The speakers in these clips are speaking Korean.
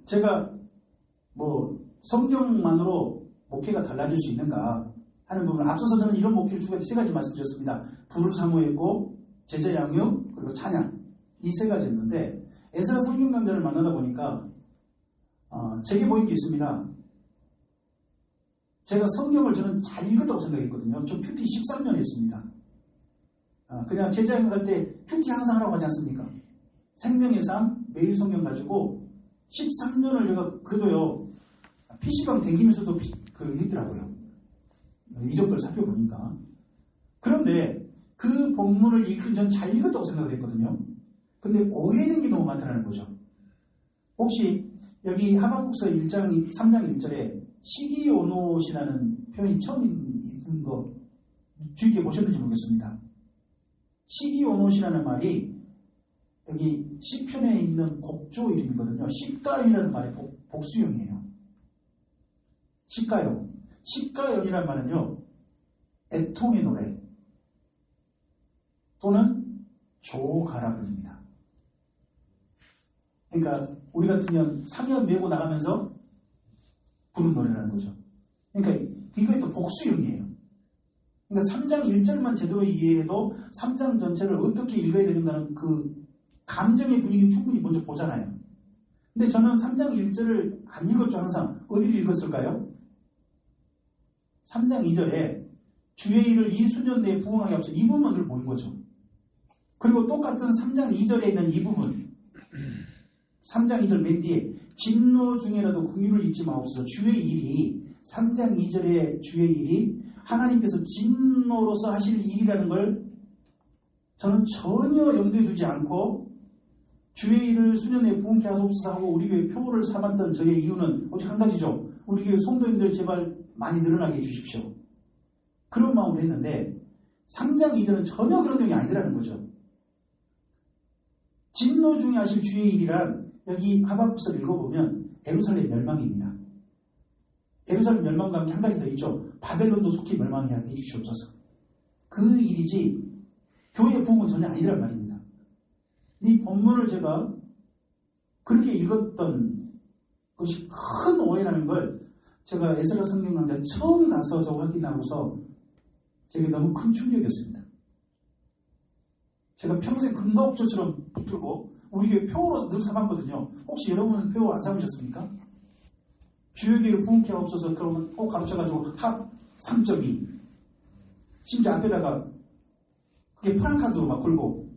제가 뭐 성경만으로 목회가 달라질 수 있는가 하는 부분, 앞서서 저는 이런 목회를 세 가지 말씀드렸습니다. 불을 사모했고, 제자 양육, 그리고 찬양, 이 세 가지였는데, 에스라 성경 강좌를 만나다 보니까 제게 보인 게 있습니다. 제가 성경을 저는 잘 읽었다고 생각했거든요. 저 큐티 13년 했습니다. 그냥 제자 양육할 때 큐티 항상 하라고 하지 않습니까? 생명의 삶, 매일 성경 가지고 13년을 제가 그래도요, PC방 댕기면서도 있더라고요. 이전 걸 살펴보니까. 그런데 그 본문을 읽긴 전 잘 읽었다고 생각을 했거든요. 근데 오해된 게 너무 많다는 거죠. 혹시 여기 하박국서 3장 1절에 시기오노시라는 표현이 처음 있는 거 주의 깊게 보셨는지 모르겠습니다. 시기오노시라는 말이 여기 시편에 있는 곡조 이름이거든요. 시가연이라는 말의 복수형이에요. 시가연. 시가연이라는 말은요, 애통의 노래 또는 조가라불입니다. 그러니까 우리 같으면 상여 메고 나가면서 부른 노래라는 거죠. 그러니까 이게 또 복수형이에요. 그러니까 3장 1절만 제대로 이해해도 3장 전체를 어떻게 읽어야 되는가는 그 감정의 분위기를 충분히 먼저 보잖아요. 근데 저는 3장 1절을 안 읽었죠. 항상. 어디를 읽었을까요? 3장 2절에 주의 일을 이 수년 내에 부응하게 앞서 이 부분을 보인 거죠. 그리고 똑같은 3장 2절에 있는 이 부분, 3장 2절 맨 뒤에 진노 중에라도 긍휼을 잊지 마옵소서. 주의 일이 3장 2절의 주의 일이 하나님께서 진노로서 하실 일이라는 걸 저는 전혀 염두에 두지 않고 주의 일을 수년에 부응케 하소서 하고 우리 교회 표를 삼았던 저의 이유는 오직 한 가지죠. 우리 교회 성도님들 제발 많이 늘어나게 해주십시오. 그런 마음으로 했는데 3장 2절은 전혀 그런 내용이 아니더라는 거죠. 진노 중에 하실 주의 일이란 여기 하박국서를 읽어보면 예루살렘 멸망입니다. 예루살렘 멸망과 함께 한 가지 더 있죠. 바벨론도 속히 멸망하게 해주시옵소서. 그 일이지 교회의 부흥은 전혀 아니란 말입니다. 이 본문을 제가 그렇게 읽었던 것이 큰 오해라는 걸 제가 에스라 성경 강좌 처음 가서 저 확인하고서 제게 너무 큰 충격이었습니다. 제가 평생 금가옥조처럼 붙들고 우리 교회 표어로서 늘 삼았거든요. 혹시 여러분은 표어 안 삼으셨습니까? 주요 교회를 부흥케 하옵소서 그러면 꼭 가르쳐가지고 합 3.2 심지어 앞에다가 그게 프랑카드로 막 걸고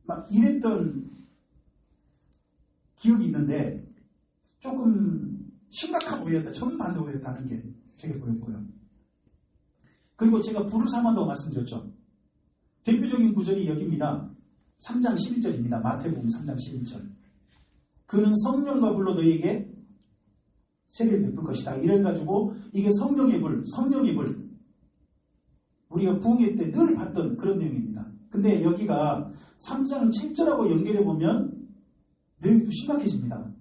막 이랬던 기억이 있는데 조금 심각한 오해였다. 전반대 오해였다는 게 제게 보였고요. 그리고 제가 불을 삼한다고 말씀드렸죠. 대표적인 구절이 여기입니다. 3장 11절입니다. 마태복음 3장 11절. 그는 성령과 불로 너희에게 세례를 베풀 것이다. 이래가지고 이게 성령의 불, 성령의 불. 우리가 부흥회 때 늘 봤던 그런 내용입니다. 근데 여기가 3장 7절하고 연결해보면 내용이 또 심각해집니다.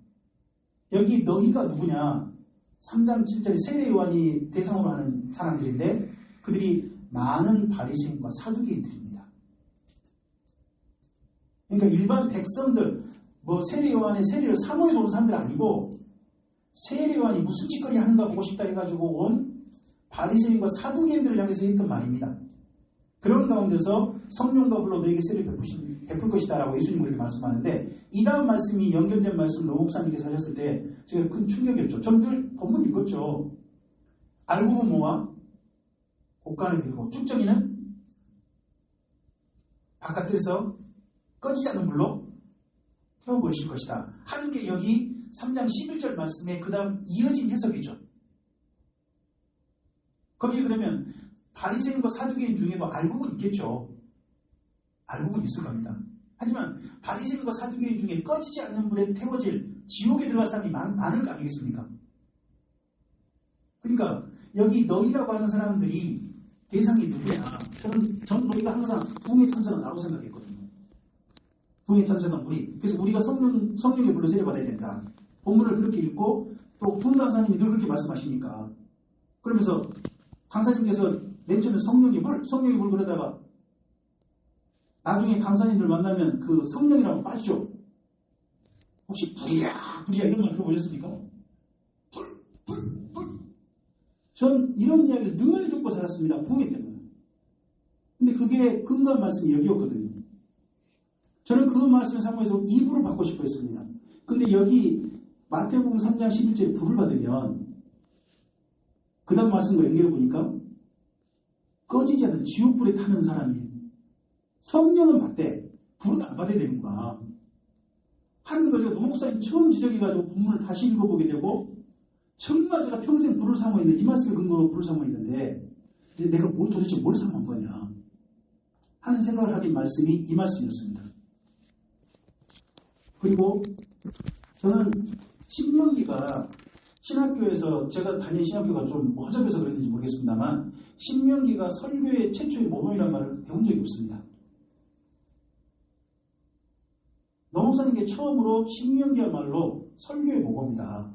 여기 너희가 누구냐? 3장 7절에 세례 요한이 대상으로 하는 사람들인데 그들이 많은 바리새인과 사두개인들입니다. 그러니까 일반 백성들, 뭐 세례 요한의 세례를 사모해서 온 사람들 아니고 세례 요한이 무슨 짓거리 하는가 보고 싶다 해가지고 온 바리새인과 사두개인들을 향해서 했던 말입니다. 그런 가운데서 성령과 불로 너에게 세례를 베풀 것이다 라고 예수님이 그렇게 말씀하는데 이 다음 말씀이 연결된 말씀으로 목사님께서 하셨을 때 제가 큰 충격이었죠. 저는 늘 본문 읽었죠. 알고 모아 곡간에 들고 쭉정이는 바깥들에서 꺼지지 않는 불로 태워버리실 것이다 하는 게 여기 3장 11절 말씀에 그 다음 이어진 해석이죠. 거기에 그러면 바리새인과 사두개인 중에도 알고는 있겠죠. 알고는 있을 겁니다. 하지만 바리새인과 사두개인 중에 꺼지지 않는 불에 태워질 지옥에 들어갈 사람이 많을 거 아니겠습니까? 그러니까 여기 너희라고 하는 사람들이 대상이 누구냐? 저는 우리가 항상 부흥의 천사는 나로 생각했거든요. 부흥의 천사는 우리. 그래서 우리가 성령의 불로 세례받아야 된다. 본문을 그렇게 읽고 또 부흥 강사님이 늘 그렇게 말씀하시니까 그러면서 강사님께서 맨 처음에 성령의 불 그러다가 나중에 강사님들 만나면 그 성령이라고 빠지죠. 혹시 불이야 이런 말 들어보셨습니까? 불. 전 이런 이야기를 늘 듣고 살았습니다. 부흥회 때문에. 근데 그게 근거한 말씀이 여기였거든요. 저는 그 말씀을 사모해서 입으로 받고 싶어 했습니다. 근데 여기 마태복음 3장 11절에 불을 받으면 그 다음 말씀과 연결해 보니까 꺼지지 않는 지옥불에 타는 사람이 성령은 받되 불은 안 받아야 되는구나 하는 걸 노 목사님 처음 지적해가지고 본문을 다시 읽어보게 되고 정말 제가 평생 불을 사모했는데 이 말씀에 근거로 불을 사모했는데 내가 도대체 뭘 사모한 거냐 하는 생각을 하긴 말씀이 이 말씀이었습니다. 그리고 저는 신명기가 신학교에서 제가 다닌 신학교가 좀 허접해서 그랬는지 모르겠습니다만 신명기가 설교의 최초의 모범이라는 말을 배운 적이 없습니다. 노 목사님께 처음으로 신명기야말로 설교의 모범이다.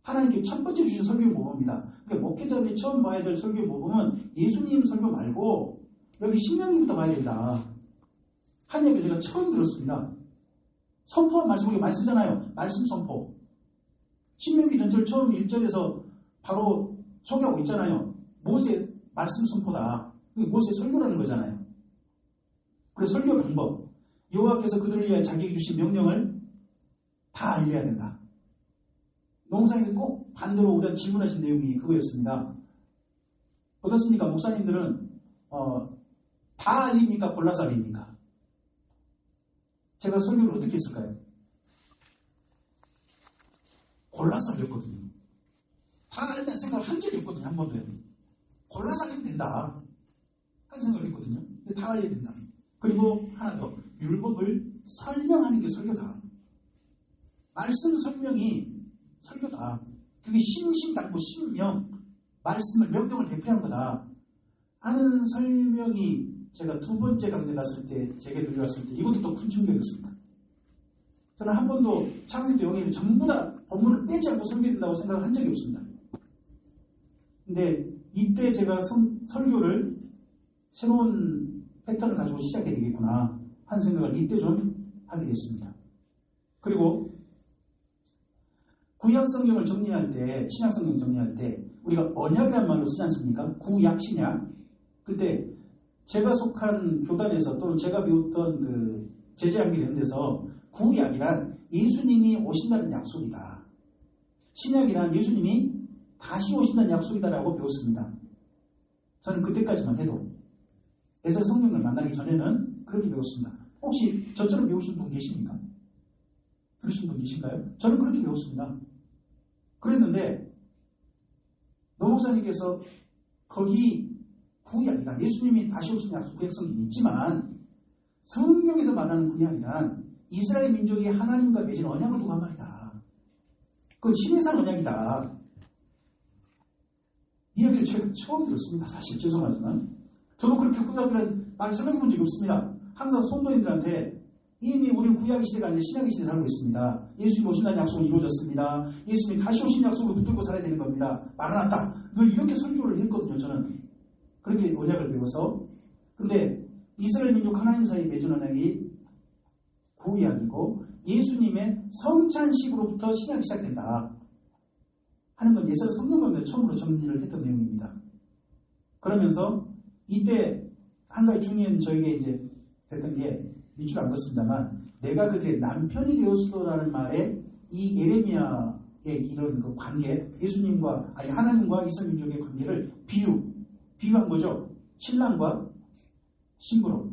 하나님께 첫 번째 주신 설교의 모범이다. 그러니까 목회자들이 처음 봐야 될 설교의 모범은 예수님 설교 말고 여기 신명기부터 봐야 된다. 한 얘기 제가 처음 들었습니다. 선포한 말씀을 많이 쓰잖아요. 말씀 선포. 신명기 전체를 처음 1절에서 바로 소개하고 있잖아요. 모세 말씀 선포다. 그게 모세 설교라는 거잖아요. 그래서 설교 방법. 여호와께서 그들을 위하여 자기에게 주신 명령을 다 알려야 된다. 농사님이 꼭 반대로 우리가 질문하신 내용이 그거였습니다. 어떻습니까? 목사님들은 다 알립니까? 골라서 알립니까? 제가 설교를 어떻게 했을까요? 골라서 알렸거든요. 다 알린다는 생각을 한 적이 없거든요. 한 번도. 골라서 알리면 된다. 하는 생각을 했거든요. 근데 다 알려야 된다. 그리고 하나 더. 율법을 설명하는 게 설교다. 말씀 설명이 설교다. 그게 신심당부 신명. 말씀을 명령을 대표한 거다. 하는 설명이 제가 두 번째 강좌 갔을 때 제게 들려왔을 때 이것도 또 큰 충격이었습니다. 저는 한 번도 창세기 영역을 전부 다 본문을 빼지 않고 설교된다고 생각을 한 적이 없습니다. 근데 이때 제가 설교를 새로운 패턴을 가지고 시작해야 되겠구나 하는 생각을 이때 좀 하게 됐습니다. 그리고 구약 성경을 정리할 때, 신약 성경 정리할 때 우리가 언약이라는 말로 쓰지 않습니까? 구약, 신약. 그때 제가 속한 교단에서 또는 제가 배웠던 그 제자양길 이런 데서 구약이란 예수님이 오신다는 약속이다. 신약이란 예수님이 다시 오신다는 약속이다라고 배웠습니다. 저는 그때까지만 해도 에서 성령을 만나기 전에는 그렇게 배웠습니다. 혹시 저처럼 배우신 분 계십니까? 들으신 분 계신가요? 저는 그렇게 배웠습니다. 그랬는데 노 목사님께서 거기 구약이란 예수님이 다시 오신 약속 구약성경이 있지만 성경에서 말하는 구약이란 이스라엘 민족이 하나님과 맺은 언약을 두고 한 말이다. 그건 신해산 언약이다. 이 이야기를 제가 처음 들었습니다. 사실 죄송하지만 저도 그렇게 구약이라는 말을 생각해 본 적이 없습니다. 항상 성도님들한테 이미 우리는 구약의 시대가 아니라 신약의 시대에 살고 있습니다. 예수님 오신다는 약속은 이루어졌습니다. 예수님이 다시 오신 약속을 붙들고 살아야 되는 겁니다. 마라나타. 늘 이렇게 설교를 했거든요. 저는 그렇게 언약을 배워서. 근데 이스라엘 민족 하나님 사이에 맺은 언약이 구약이고 예수님의 성찬식으로부터 신약이 시작된다 하는 건 예서 성경론에 처음으로 정리를 했던 내용입니다. 그러면서 이때 한 가지 중요한 저에게 이제 됐던 게 밑줄 안 긋습니다만 내가 그들의 남편이 되었소라는 말에 이 에레미야의 이런 그 관계, 예수님과 아니 하나님과 이스라엘 민족의 관계를 비유한 거죠. 신랑과 신부로.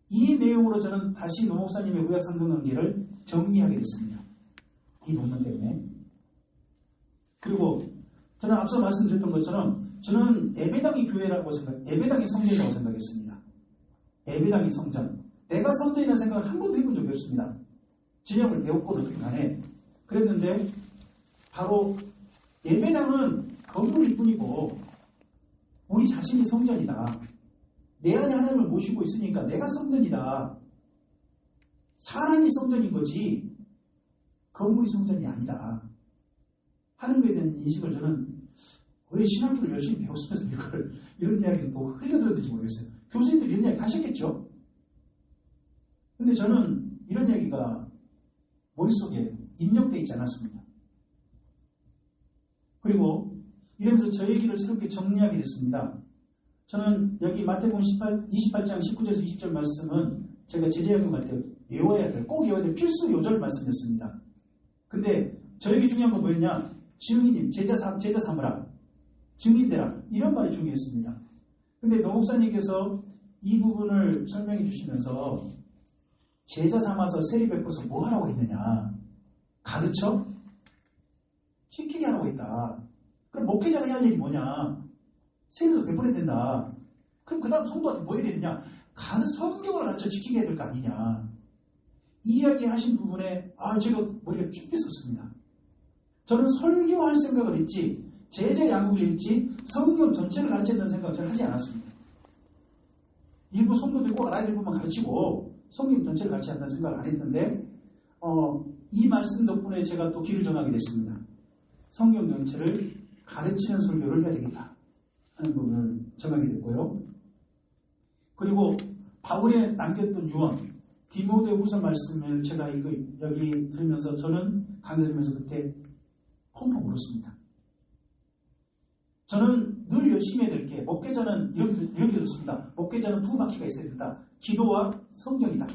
이 내용으로 저는 다시 노 목사님의 구약 성경 관계를 정리하게 됐습니다. 이 본문 때문에. 그리고 저는 앞서 말씀드렸던 것처럼 저는 예배당이 교회라고 예배당이 성전이라고 생각했습니다. 예배당이 성전. 내가 성전이라는 생각을 한 번도 해본 적이 없습니다. 진영을 배웠고 어떻게 간에 그랬는데 바로 예배당은 건물일 뿐이고 우리 자신이 성전이다. 내 안에 하나님을 모시고 있으니까 내가 성전이다. 사람이 성전인 거지 건물이 성전이 아니다. 하는 것에 대한 인식을 저는 왜 신학교를 열심히 배웠으면서 이런 이야기를 또 흘려들었는지 모르겠어요. 교수님들이 이런 이야기 하셨겠죠? 근데 저는 이런 이야기가 머릿속에 입력되어 있지 않았습니다. 그리고 이러면서 저 얘기를 새롭게 정리하게 됐습니다. 저는 여기 마태복음 28장 19절에서 20절 말씀은 제가 제자연구 갈 때 외워야 될, 꼭 외워야 될 필수 요절 말씀이었습니다. 근데 저에게 중요한 건 뭐였냐? 증인님, 제자 삼으라, 증인되라, 이런 말이 중요했습니다. 근데 노 목사님께서 이 부분을 설명해 주시면서 제자 삼아서 세리 베풀어서 뭐 하라고 했느냐? 가르쳐? 지키게 하라고 했다. 그럼 목회자가 해야 할 일이 뭐냐? 세리도 베풀어야 된다. 그럼 그 다음 성도한테 뭐 해야 되느냐? 성경을 가르쳐 지키게 해야 될 거 아니냐? 이 이야기 하신 부분에 제가 머리가 쭉 빗었습니다. 저는 설교할 생각을 했지, 제자 양육을 했지, 성경 전체를 가르친다는 생각을 잘 하지 않았습니다. 일부 성도들 꼭 알아야 될 부분만 가르치고 성경 전체를 가르치지 않는다는 생각을 안 했는데 이 말씀 덕분에 제가 또 길을 정하게 됐습니다. 성경 전체를 가르치는 설교를 해야 되겠다 하는 부분을 정하게 됐고요. 그리고 바울의 남겼던 유언, 디모데후서 말씀을 제가 여기 들으면서 저는 강의 들으면서 그때 펑펑 울었습니다. 저는 늘 열심히 해야 될 게, 목회자는 이렇게 들었습니다. 목회자는 두 바퀴가 있어야 된다. 기도와 성경이다.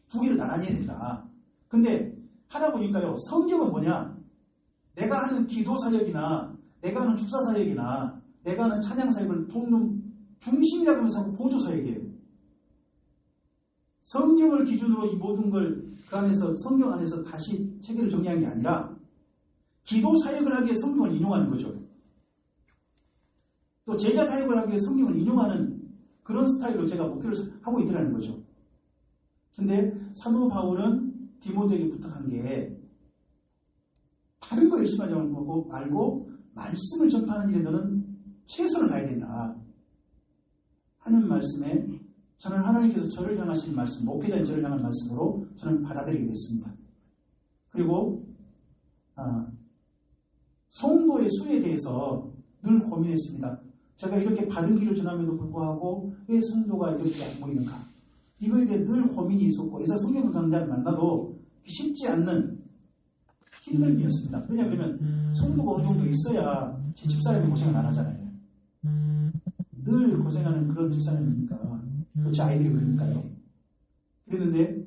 두 개를 나란히 해야 된다. 근데 하다 보니까요, 성경은 뭐냐? 내가 하는 기도 사역이나 내가 하는 축사 사역이나 내가 하는 찬양 사역을 돕는 중심이라고 하면서 보조 사역이에요. 성경을 기준으로 이 모든 걸 그 안에서, 성경 안에서 다시 체계를 정리한 게 아니라 기도 사역을 하기에 성경을 인용하는 거죠. 또 제자 사역을 하기 위해 성경을 인용하는 그런 스타일로 제가 목회를 하고 있더라는 거죠. 근데 사도 바울은 디모데에게 부탁한 게 다른 거 열심히 하지 말고 말씀을 전파하는 일에 너는 최선을 다해야 된다 하는 말씀에 저는 하나님께서 저를 향하신 말씀, 목회자인 저를 향한 말씀으로 저는 받아들이게 됐습니다. 그리고 성도의 수에 대해서 늘 고민했습니다. 제가 이렇게 바른 길을 전함에도 불구하고 왜 성도가 이렇게 안 보이는가? 이거에 대해 늘 고민이 있었고, 의사 성경 강좌를 만나도 쉽지 않는 힘든 일이었습니다. 왜냐하면 성도가 어느 정도 있어야 제 집사람이 고생을 안 하잖아요. 늘 고생하는 그런 집사람이니까, 또 제 아이들이 그러니까요. 그랬는데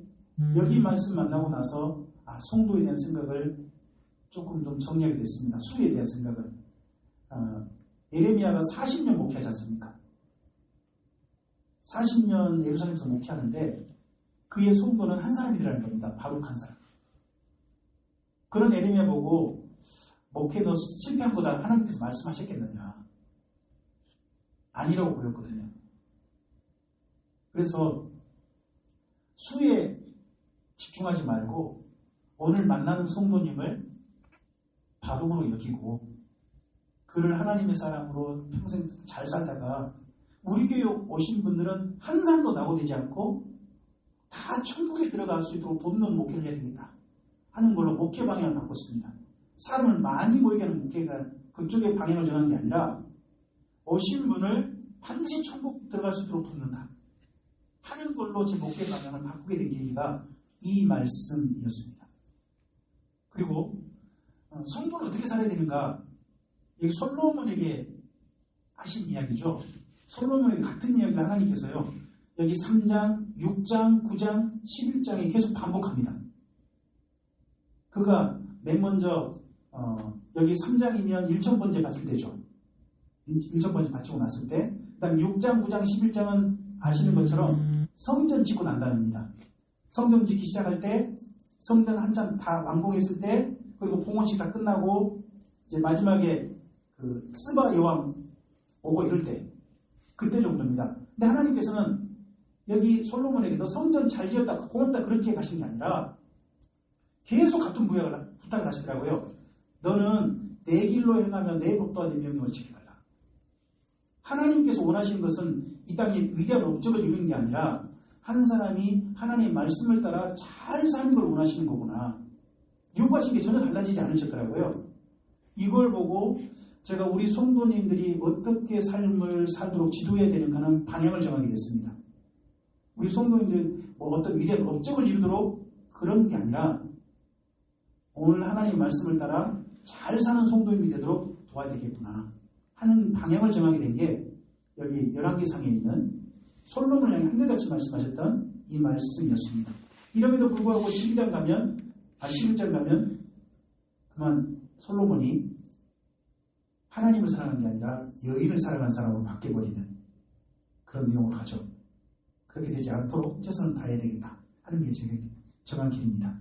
여기 말씀 만나고 나서 성도에 대한 생각을 조금 좀 정리하게 됐습니다. 수에 대한 생각을. 예레미야가 40년 목회하지 않습니까? 40년 예루살렘에서 목회하는데 그의 성도는 한 사람이라는 겁니다. 바룩 한 사람. 그런 예레미야 보고 목회 너 실패한 거다 하나님께서 말씀하셨겠느냐? 아니라고 보였거든요. 그래서 수에 집중하지 말고 오늘 만나는 성도님을 바룩으로 여기고 그를 하나님의 사람으로 평생 잘 살다가 우리 교회 오신 분들은 한 사람도 낙오되지 않고 다 천국에 들어갈 수 있도록 돕는 목회를 해야 되겠다 하는 걸로 목회 방향을 바꿨습니다. 사람을 많이 모이게 하는 목회가 그쪽에 방향을 정한 게 아니라 오신 분을 반드시 천국 들어갈 수 있도록 돕는다 하는 걸로 제 목회 방향을 바꾸게 된 계기가 이 말씀이었습니다. 그리고 성도는 어떻게 살아야 되는가? 여기 솔로몬에게 하신 이야기죠. 솔로몬에게 같은 이야기를 하나님께서요. 여기 3장, 6장, 9장, 11장에 계속 반복합니다. 그가 맨 먼저 여기 3장이면 1,000번째 바칠 때죠. 1,000번째 바치고 났을 때 그 다음 6장, 9장, 11장은 아시는 것처럼 성전 짓고 난 다음입니다. 성전 짓기 시작할 때 성전 한참 다 완공했을 때 그리고 봉헌식 다 끝나고 이제 마지막에 그 스바 여왕 오고 이럴 때 그때 정도입니다. 근데 하나님께서는 여기 솔로몬에게 너 성전 잘 지었다 고맙다 그렇게 가신 게 아니라 계속 같은 부탁을 하시더라고요. 너는 내 길로 행하며 내 법도와 내 명령을 지켜달라. 하나님께서 원하시는 것은 이 땅에 위대한 업적을 이루는 게 아니라 한 사람이 하나님의 말씀을 따라 잘 사는 걸 원하시는 거구나. 요구하신 게 전혀 달라지지 않으셨더라고요. 이걸 보고 제가 우리 성도님들이 어떻게 삶을 살도록 지도해야 되는가는 방향을 정하게 됐습니다. 우리 성도님들 어떤 위대한 업적을 이루도록 그런 게 아니라 오늘 하나님의 말씀을 따라 잘 사는 성도님이 되도록 도와야 되겠구나 하는 방향을 정하게 된 게 여기 열왕기상에 있는 솔로몬을 향해 한결같이 말씀하셨던 이 말씀이었습니다. 이럼에도 불구하고 11장 가면 그만 솔로몬이 하나님을 사랑하는 게 아니라 여인을 사랑하는 사람으로 바뀌어버리는 그런 내용을 하죠. 그렇게 되지 않도록 최선을 다해야 되겠다 하는 게 제가 정한 길입니다.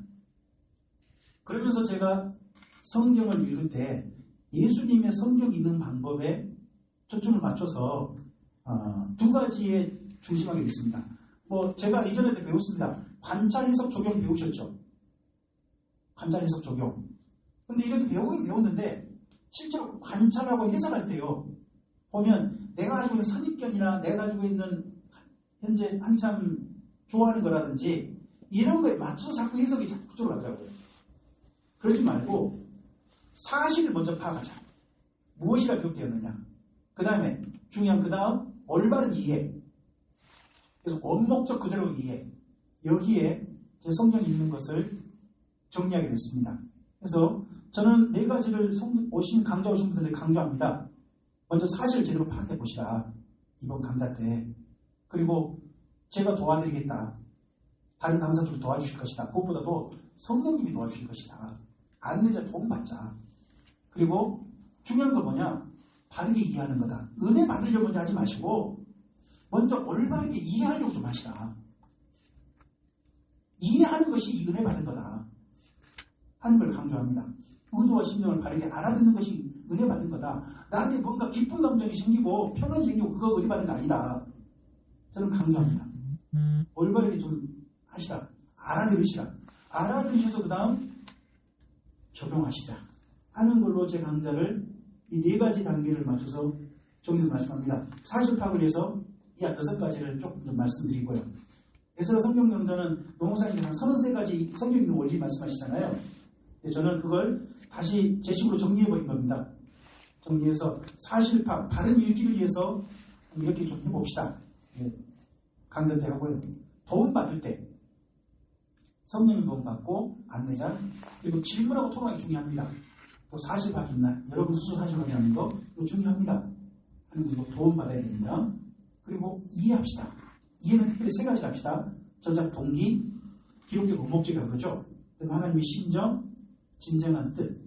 그러면서 제가 성경을 읽을 때 예수님의 성경 읽는 방법에 초점을 맞춰서 두 가지에 중심하게 됐습니다. 제가 이전에도 배웠습니다. 관찰, 해석, 적용 배우셨죠? 관찰, 해석, 적용. 근데 이렇게 배우긴 배웠는데 실제로 관찰하고 해석할 때요. 보면 내가 가지고 있는 선입견이나 내가 가지고 있는 현재 한참 좋아하는 거라든지 이런 거에 맞춰서 자꾸 해석이 자꾸 그쪽으로 가더라고요. 그러지 말고 사실을 먼저 파악하자. 무엇이라 기록되었느냐. 그 다음에 중요한 그 다음 올바른 이해. 그래서 원목적 그대로 이해. 여기에 제 성경이 있는 것을 정리하게 됐습니다. 그래서 저는 네 가지를 강좌 오신 분들에게 강조합니다. 먼저 사실을 제대로 파악해 보시라. 이번 강좌 때. 그리고 제가 도와드리겠다. 다른 강사들도 도와주실 것이다. 그것보다도 성령님이 도와주실 것이다. 안내자 도움받자. 그리고 중요한 건 뭐냐? 바르게 이해하는 거다. 은혜 받으려고 먼저 하지 마시고 먼저 올바르게 이해하려고 좀 하시라. 이해하는 것이 은혜 받은 거다 하는 걸 강조합니다. 의도와 심정을 바르게 알아듣는 것이 은혜 받은 거다. 나한테 뭔가 기쁜 감정이 생기고 편안이 생기고 그거 은혜 받은 거 아니다. 저는 강조합니다. 올바르게 좀 하시라. 알아들으시라. 알아들으셔서 그 다음 적용하시자 하는 걸로 제 강좌를 이 네 가지 단계를 맞춰서 정리해서 말씀합니다. 사실 파악을 해서 이 6가지를 조금 좀 말씀드리고요. 에스라 성경 강좌는 노목사님이 한 33가지 성경 있는 원리 말씀하시잖아요. 저는 그걸 다시 제 식으로 정리해버린 겁니다. 정리해서 사실 파악, 바른 읽기를 위해서 이렇게 좀 해봅시다. 강좌 때 하고요. 도움받을 때 성령님 도움받고 안내자 그리고 질문하고 토론하기 중요합니다. 또 사실 파악이 있나? 여러분 스스로 사실 확인하는 거 이거 중요합니다. 그리고 도움받아야 됩니다. 그리고 이해합시다. 이해는 특별히 3가지를 합시다. 저작 동기, 기록적 목적이라고 그러죠. 그다음에 하나님의 심정, 진정한 뜻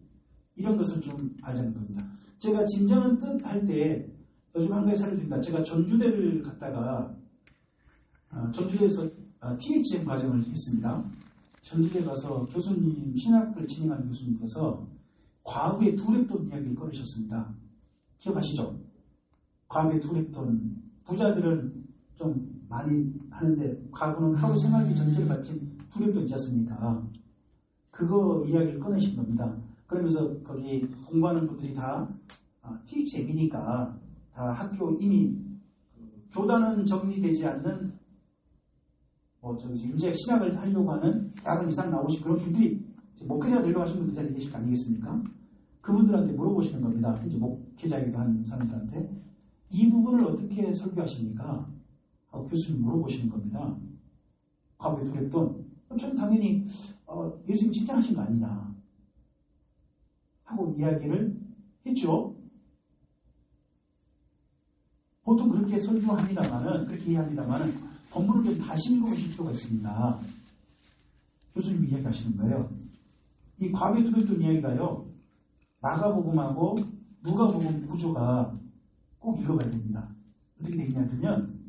이런 것을 좀 알자는 겁니다. 제가 진정한 뜻 할 때 요즘 한 가지 사례를 듭니다. 제가 전주대를 갔다가 전주대에서 THM 과정을 했습니다. 전주대 가서 교수님, 신학을 진행하는 교수님께서 과거의 두렵던 이야기를 꺼내셨습니다. 기억하시죠? 과거의 두렵던 부자들은 좀 많이 하는데 과거는 하루 생활비 전체를 바친 두렵던 있지 않습니까? 그거 이야기를 꺼내신 겁니다. 그러면서 거기 공부하는 분들이 다 THM이니까 다 학교 이미 교단은 정리되지 않는 이제 신학을 하려고 하는 대학원 이상 나오신 그런 분들이 목회자 되려고 하시는 분들 자리에 계실 거 아니겠습니까? 그분들한테 물어보시는 겁니다. 현재 목회자이기도 한 사람들한테 이 부분을 어떻게 설교하십니까? 하고 교수님 물어보시는 겁니다. 과거에 두렵던 저는 당연히 예수님 칭찬하신 거 아니냐 하고 이야기를 했죠. 보통 그렇게 설교합니다만은 그렇게 이해합니다만은 본문을 좀 다시 읽어보실 필요가 있습니다. 교수님이 이야기하시는 거예요. 이 과거에 두렵던 이야기가요. 마가복음하고 누가복음 구조가 꼭 읽어봐야 됩니다. 어떻게 되겠냐면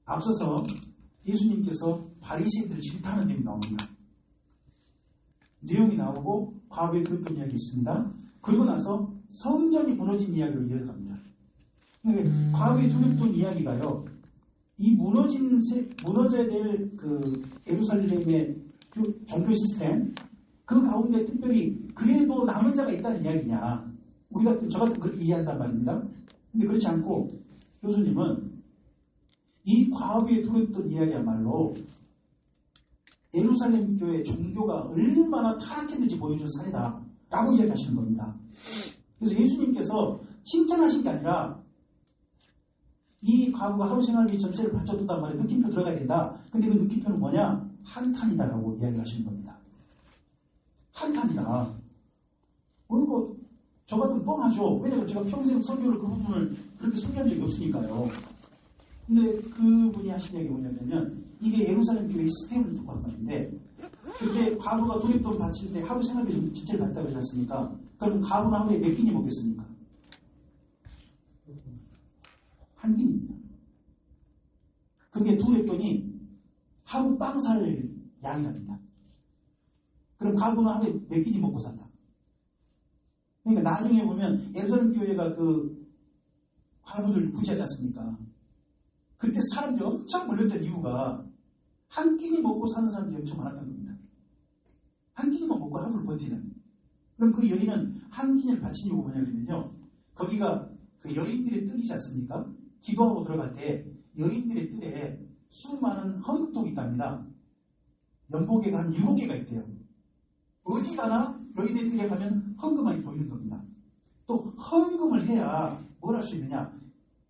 앞서서 예수님께서 바리새인들을 질타하는 내용이 나옵니다. 내용이 나오고 과거에 두렵던 이야기 있습니다. 그리고 나서 성전이 무너진 이야기로 이어갑니다. 그러니까 과거에 두렵던 이야기가요. 이 무너져야 될 그 예루살렘의 그 종교 시스템 그 가운데 특별히 그래도 남은 자가 있다는 이야기냐. 저 같은 그렇게 이해한단 말입니다. 근데 그렇지 않고 교수님은 이 과거에 두렵던 이야기야말로 예루살렘 교회 종교가 얼마나 타락했는지 보여준 사례다 라고 이야기하시는 겁니다. 그래서 예수님께서 칭찬하신 게 아니라 이 과거가 하루 생활비 전체를 바쳐둔단 말에 느낌표 들어가야 된다. 근데 그 느낌표는 뭐냐? 한탄이다라고 이야기하시는 겁니다. 탄탄이다. 그리고 저 같은 뻥하죠. 왜냐하면 제가 평생 설교를 그 부분을 그렇게 소개한 적이 없으니까요. 근데 그분이 하신 얘기가 뭐냐면 이게 예루살렘 교회 시스템을 듣고 한 말인데 그렇게 과부가 도립돈 바칠 때 하루 생활비 좀 지체를 받다고 하지 않습니까? 그럼 과부는 하루에 몇 끼니 먹겠습니까? 한 끼입니다. 그게 도립돈이 하루 빵 살 양이랍니다. 그럼 과부는 하루에 몇 끼니 먹고 산다. 그러니까 나중에 보면 예루살렘 교회가 그 과부들 구제하지 않습니까? 그때 사람들이 엄청 몰렸던 이유가 한 끼니 먹고 사는 사람들이 엄청 많았다는 겁니다. 한 끼니만 먹고 하루를 버티는. 그럼 그 여인은 한 끼니를 바친 이유가 뭐냐면요. 거기가 그 여인들의 뜰이지 않습니까? 기도하고 들어갈 때 여인들의 뜰에 수많은 헌금통이 있답니다. 연복개가 한 7개가 있대요. 어디 가나 여인의 뜰에 가면 헌금만이 보이는 겁니다. 또 헌금을 해야 뭘 할 수 있느냐.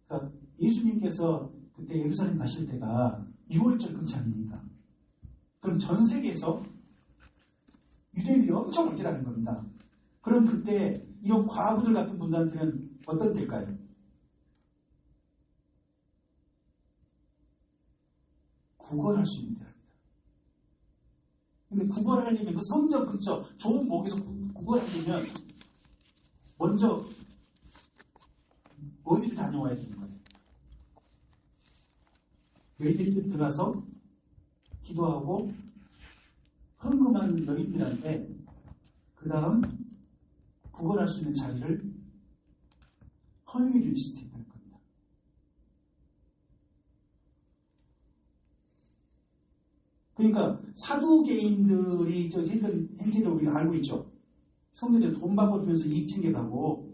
그러니까 예수님께서 그때 예루살렘 가실 때가 6월절 금찬이니까. 그럼 전 세계에서 유대인들이 엄청 올 때라는 겁니다. 그럼 그때 이런 과부들 같은 분들한테는 어떤 때일까요? 구걸할 수 있는 때랍니다. 근데 구걸을 하려면 그 성전 근처 좋은 목에서 구걸하려면 먼저 어디를 다녀와야 되는 거예요? 여인들이 들어가서 기도하고 헌금한 여인들한테 그 다음 구걸할 수 있는 자리를 허용해 준 시스템이라는 겁니다. 그러니까 사두개인들이 했던 행태를 우리가 알고 있죠. 성전에 돈 받고 주면서 이익 챙겨가고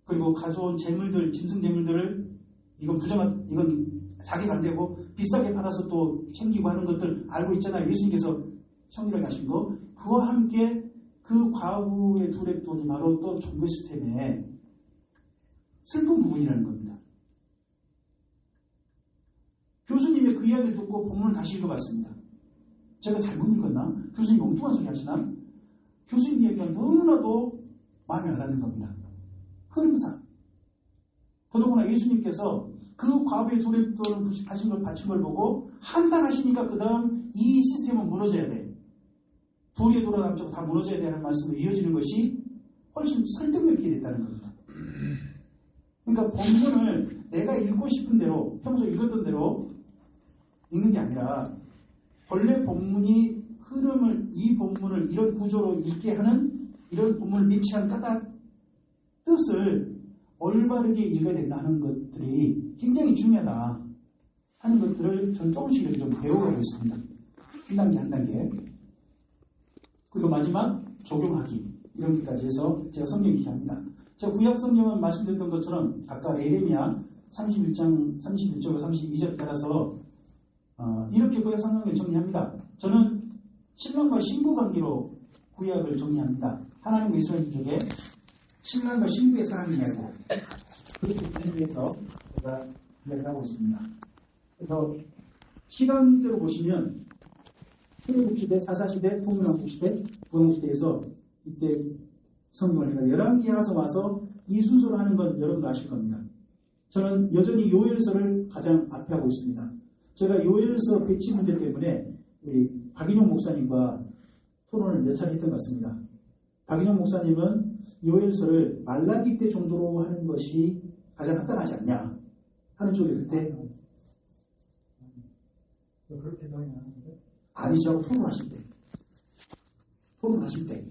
그리고 가져온 재물들, 짐승 재물들을 이건 부정한, 이건 자기가 안 되고 비싸게 팔아서 또 챙기고 하는 것들 알고 있잖아요. 예수님께서 성리를 가신 거. 그와 함께 그 과부의 두랩돈이 바로 또 종교 시스템의 슬픈 부분이라는 겁니다. 교수님의 그 이야기를 듣고 본문을 다시 읽어봤습니다. 제가 잘못 읽었나? 교수님 엉뚱한 소리 하시나? 교수님 이야기가 너무나도 마음에 와닿는 겁니다. 흐름상. 더더구나 예수님께서 그 과부의 두랩돈을 바친 걸 보고 한탄하시니까 그 다음 이 시스템은 무너져야 돼. 도리에 돌아가면 다 무너져야 되는 말씀으로 이어지는 것이 훨씬 설득력 있게 됐다는 겁니다. 그러니까 본문을 내가 읽고 싶은 대로 평소 읽었던 대로 읽는 게 아니라 본래 본문이 흐름을 이 본문을 이런 구조로 읽게 하는 이런 본문을 매치한 까닭 뜻을 올바르게 읽어야 된다는 것들이 굉장히 중요하다 하는 것들을 저는 조금씩 좀 배워가고 있습니다. 한 단계 한 단계. 그리고 마지막 적용하기 이런 것까지 해서 제가 성경 얘기합니다. 제가 구약 성경은 말씀드렸던 것처럼 아까 에레미야 31장 31절로 32절 따라서 이렇게 구약 성경을 정리합니다. 저는 신랑과 신부 관계로 구약을 정리합니다. 하나님과 이스라엘 쪽에 신랑과 신부의 사랑이 아니고 그렇게 분리해서 제가 이야기를 하고 있습니다. 그래서 시간대로 보시면 출애굽시대, 사사시대, 통일왕국시대, 부흥시대에서 이때 성경을 내가 11개 하서 와서 이 순서로 하는 건 여러분도 아실 겁니다. 저는 여전히 요엘서를 가장 앞에 하고 있습니다. 제가 요엘서 배치 문제 때문에 우리 박인용 목사님과 토론을 몇 차례 했던 것 같습니다. 박인용 목사님은 요엘서를 말라기 때 정도로 하는 것이 가장 합당하지 않냐 하는 쪽에 그때 그렇게 많이 하는데? 아니죠. 토론하실 때. 토론하실 때.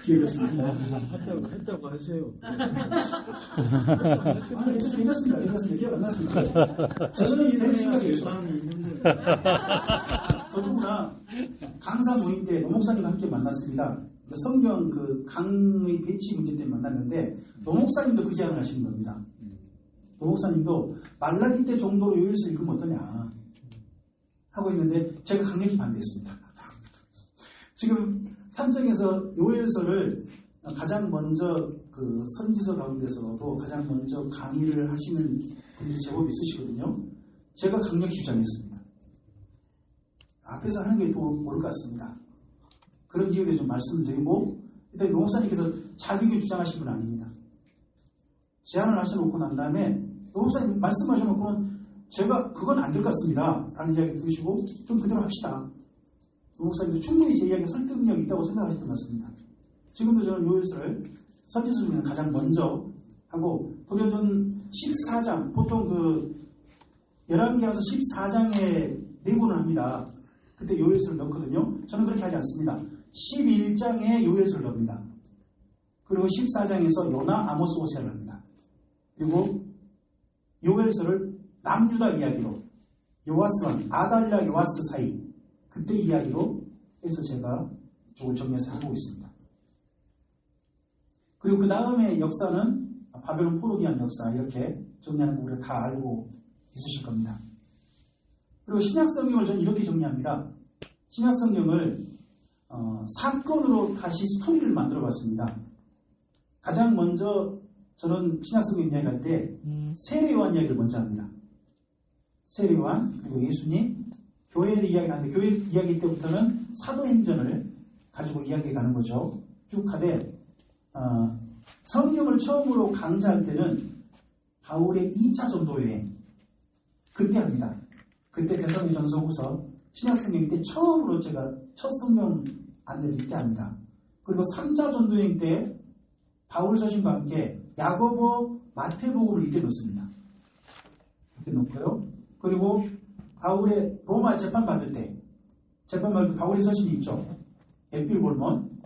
기회였습니다. 했다고 하세요. 괜찮습니다. 기억 안 났습니다. 저는 제 생각이에요. 더구나 강사 모임 때 노목사님과 함께 만났습니다. 성경 그 강의 배치 문제 때문에 만났는데 노목사님도 그 제안을 하시는 겁니다. 노목사님도 말라기 때 정도로 요일서 읽으면 어떠냐 하고 있는데 제가 강력히 반대했습니다. 지금 산청에서 요엘서를 가장 먼저 그 선지서 가운데서도 가장 먼저 강의를 하시는 분들이 제법 있으시거든요. 제가 강력히 주장했습니다. 앞에서 하는 게 더 옳을 것 같습니다. 그런 이유에 좀 말씀을 드리고, 일단 노목사님께서 자기에게 주장하신 분 아닙니다. 제안을 하셔놓고 난 다음에 노목사님 말씀하셔놓고는 제가 그건 안 될 것 같습니다 라는 이야기 들으시고 좀 그대로 합시다. 노목사님도 충분히 제 이야기에 설득력이 있다고 생각하시던 것 같습니다. 지금도 저는 요일서를 선지서 중에는 가장 먼저 하고, 도려전 14장, 보통 열왕기하서 14장에 내고는 합니다. 그때 요일서를 넣거든요. 저는 그렇게 하지 않습니다. 11장에 요일서를 넣습니다. 그리고 14장에서 요나, 아모스, 호세아를 합니다. 그리고 요엘서를 남유다 이야기로, 요아스와 아달랴 요아스 사이, 그때 이야기로 해서 제가 이쪽을 정리해서 하고 있습니다. 그리고 그 다음에 역사는 바벨론 포로기한 역사, 이렇게 정리하는 거 우리가 다 알고 있으실 겁니다. 그리고 신약성경을 저는 이렇게 정리합니다. 신약성경을 사건으로 다시 스토리를 만들어 봤습니다. 가장 먼저 저는 신약성경 이야기할 때 세례요한 이야기를 먼저 합니다. 세례요한, 그리고 예수님, 교회를 이야기하는데, 교회 이야기 때부터는 사도행전을 가지고 이야기해 가는 거죠. 쭉 하되 성경을 처음으로 강좌할 때는 바울의 2차 전도여행, 그때 합니다. 그때 데살로니가전서후서 신약성경 때 처음으로 제가 첫 성경 안내를 이때 합니다. 그리고 3차 전도여행 때 바울 서신과 함께 야고보, 마태복음을 이때 놓습니다. 이때 놓고요. 그리고 바울의 로마 재판받을 때, 재판받을 때 바울의 서신이 있죠. 에필볼몬,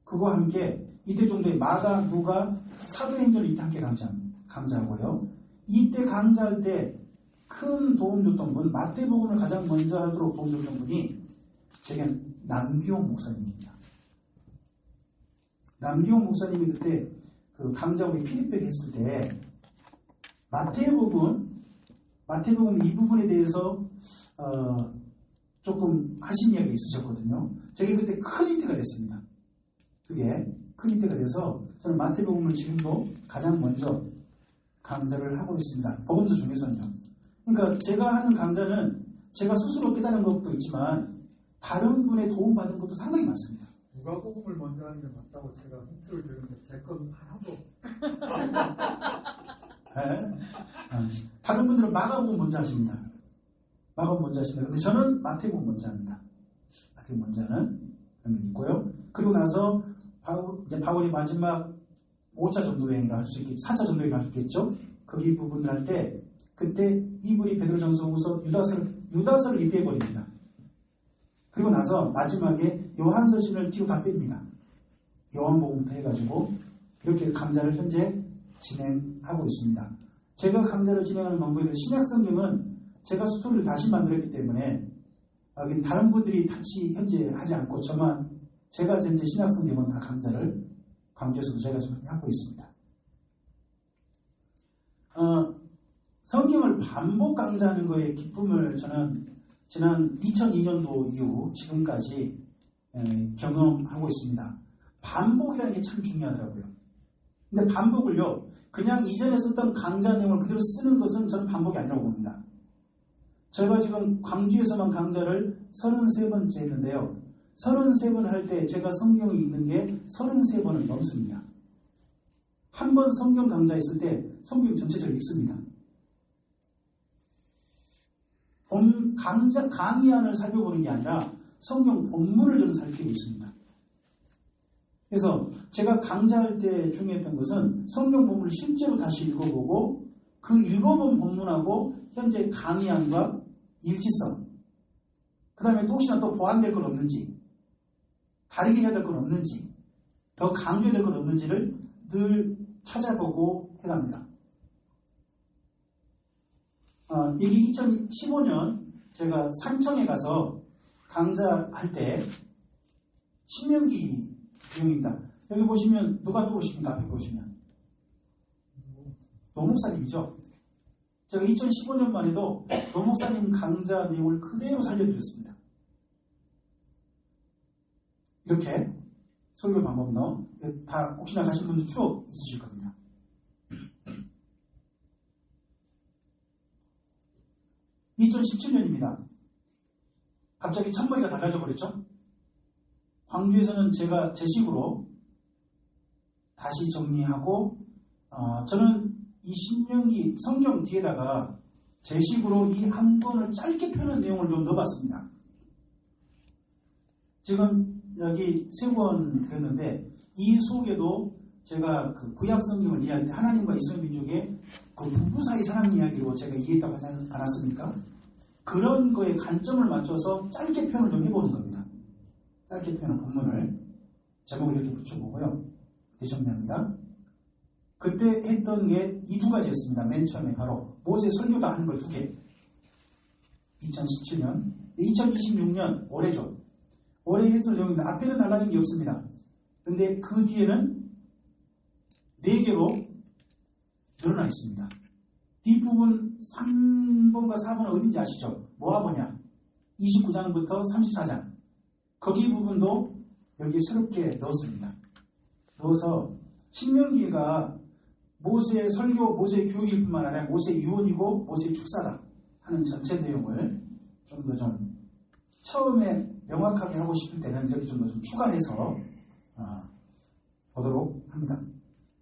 그거와 함께 이때 정도에 마가, 누가, 사도행전을 이때 함께 강좌하고요. 이때 강좌할 때 큰 도움 줬던 분, 마태복음을 가장 먼저 하도록 도움 줬던 분이 제겐 남기용 목사님입니다. 남기용 목사님이 그때 그 강좌에 피드백 했을 때 마태복음 이 부분에 대해서 조금 하신 이야기가 있으셨거든요. 제게 그때 큰 힌트가 됐습니다. 그게 큰 힌트가 돼서 저는 마태복음을 지금도 가장 먼저 강좌를 하고 있습니다. 복음서 중에서는요. 그러니까 제가 하는 강좌는 제가 스스로 깨달은 것도 있지만 다른 분의 도움받은 것도 상당히 많습니다. 누가복음을 먼저 하는 게 맞다고 제가 힌트를 드렸는데 제 건 하나도. 네. 다른 분들은 마가복음 먼저 하십니다. 마가복음 먼저 하십니다. 근데 저는 마태복음 먼저 합니다. 마태복음 먼저 하는 그런 게 있고요. 그리고 나서 바울이 마지막 5차 전도여행이라 할 수 있겠죠. 4차 전도여행이라 할 수 있겠죠. 거기 부분을 할 때 그때 이분이 베드로전서후서 유다서를 이때해 버립니다. 그리고 나서 마지막에 요한서신을 뒤로 다 뺍니다. 요한복음부터 해가지고 이렇게 강좌를 현재 진행하고 있습니다. 제가 강좌를 진행하는 방법이 신약성경은 제가 스토리를 다시 만들었기 때문에 다른 분들이 같이 현재 하지 않고 제가 현재 신약성경은 다 강좌를 광주에서도 제가 지금 하고 있습니다. 성경을 반복 강좌하는 거에 기쁨을 저는 지난 2002년도 이후 지금까지 경험하고 있습니다. 반복이라는 게 참 중요하더라고요. 근데 반복을요, 그냥 이전에 썼던 강좌 내용을 그대로 쓰는 것은 저는 반복이 아니라고 봅니다. 제가 지금 광주에서만 강좌를 33번째 했는데요. 33번 할 때 제가 성경이 읽는 게 33번을 넘습니다. 한 번 성경 강좌 있을 때 성경 전체적으로 읽습니다. 강의안을 살펴보는 게 아니라 성경 본문을 저는 살피고 있습니다. 그래서 제가 강좌할 때 중요했던 것은 성경 본문을 실제로 다시 읽어보고 그 읽어본 본문하고 현재 강의안과 일치성, 그 다음에 또 혹시나 또 보완될 건 없는지, 다르게 해야 될 건 없는지, 더 강조해야 될 건 없는지를 늘 찾아보고 해갑니다. 이게 2015년 제가 산청에 가서 강좌할 때 신명기 내용입니다. 여기 보시면 누가 떠오르십니까? 앞에 보시면 노목사님이죠. 제가 2015년만 해도 노목사님 강좌 내용을 그대로 살려드렸습니다. 이렇게 설교 방법도 다 혹시나 가신 분들 추억 있으실 겁니다. 2017년입니다. 갑자기 첫머리가 달라져 버렸죠? 광주에서는 제가 제 식으로 다시 정리하고 저는 이 신명기 성경 뒤에다가 제 식으로 이 한 권을 짧게 펴는 내용을 좀 넣어봤습니다. 지금 여기 세 권 드렸는데 이 속에도 제가 그 구약 성경을 이해할 때 하나님과 이스라엘 민족의 그 부부 사이 사랑 이야기로 제가 이해했다고 하지 않았습니까? 그런 거에 관점을 맞춰서 짧게 표현을 좀 해보는 겁니다. 짧게 표현한 본문을 제목을 이렇게 붙여보고요. 그때 정리합니다. 그때 했던 게 이 두 가지였습니다. 맨 처음에 바로 모세 설교다 하는 걸 두 개. 2017년, 2026년 올해죠. 올해 했던 내용입니다. 앞에는 달라진 게 없습니다. 근데 그 뒤에는 4개로 늘어나 있습니다. 뒷부분 3번과 4번은 어딘지 아시죠? 모아보냐? 29장부터 34장. 거기 부분도 여기에 새롭게 넣었습니다. 넣어서 신명기가 모세의 설교, 모세의 교육일 뿐만 아니라 모세의 유언이고 모세의 축사다 하는 전체 내용을 좀 더 좀 처음에 명확하게 하고 싶을 때는 이렇게 좀 더 좀 추가해서 보도록 합니다.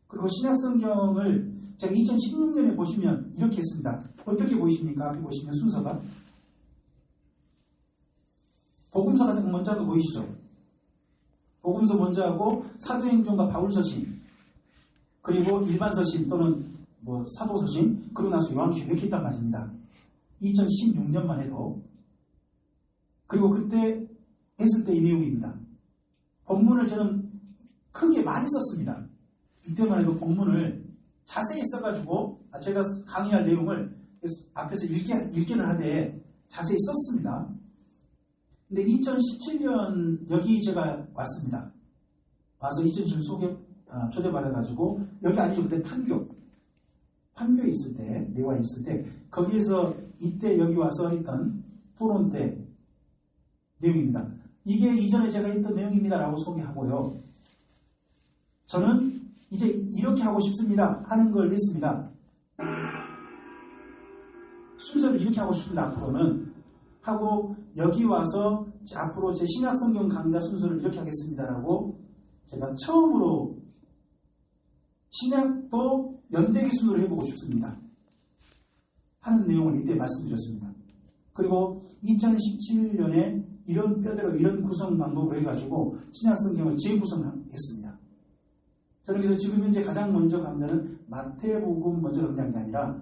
그리고 신약성경을 제가 2016년에 보시면 이렇게 했습니다. 어떻게 보이십니까? 앞에 보시면 순서가 복음서 가장 먼저 하고 보이시죠? 복음서 먼저 하고 사도행전과 바울서신 그리고 일반서신 또는 뭐 사도서신 그러고 나서 요한계시록 이렇게 했단 말입니다. 2016년만 해도. 그리고 그때 했을 때 이 내용입니다. 본문을 저는 크게 많이 썼습니다. 이때만 해도 본문을 자세히 써가지고 제가 강의할 내용을 앞에서 읽기를 하되 자세히 썼습니다. 근데 2017년 여기 제가 왔습니다. 와서 2017년 초대받아가지고 여기 아니죠. 그때 판교에 있을 때 내와 있을 때 거기에서 이때 여기 와서 했던 토론 때 내용입니다. 이게 이전에 제가 했던 내용입니다라고 소개하고요. 저는 이제 이렇게 하고 싶습니다 하는 걸 냈습니다. 순서를 이렇게 하고 싶습니다. 앞으로는 하고 여기 와서 앞으로 제 신약성경 강좌 순서를 이렇게 하겠습니다라고 제가 처음으로 신약도 연대기 순으로 해보고 싶습니다 하는 내용을 이때 말씀드렸습니다. 그리고 2017년에 이런 뼈대로 이런 구성 방법으로 해가지고 신약성경을 재구성했습니다. 저는 그래서 지금 현재 가장 먼저 강좌는 마태복음 먼저 강좌한 게 아니라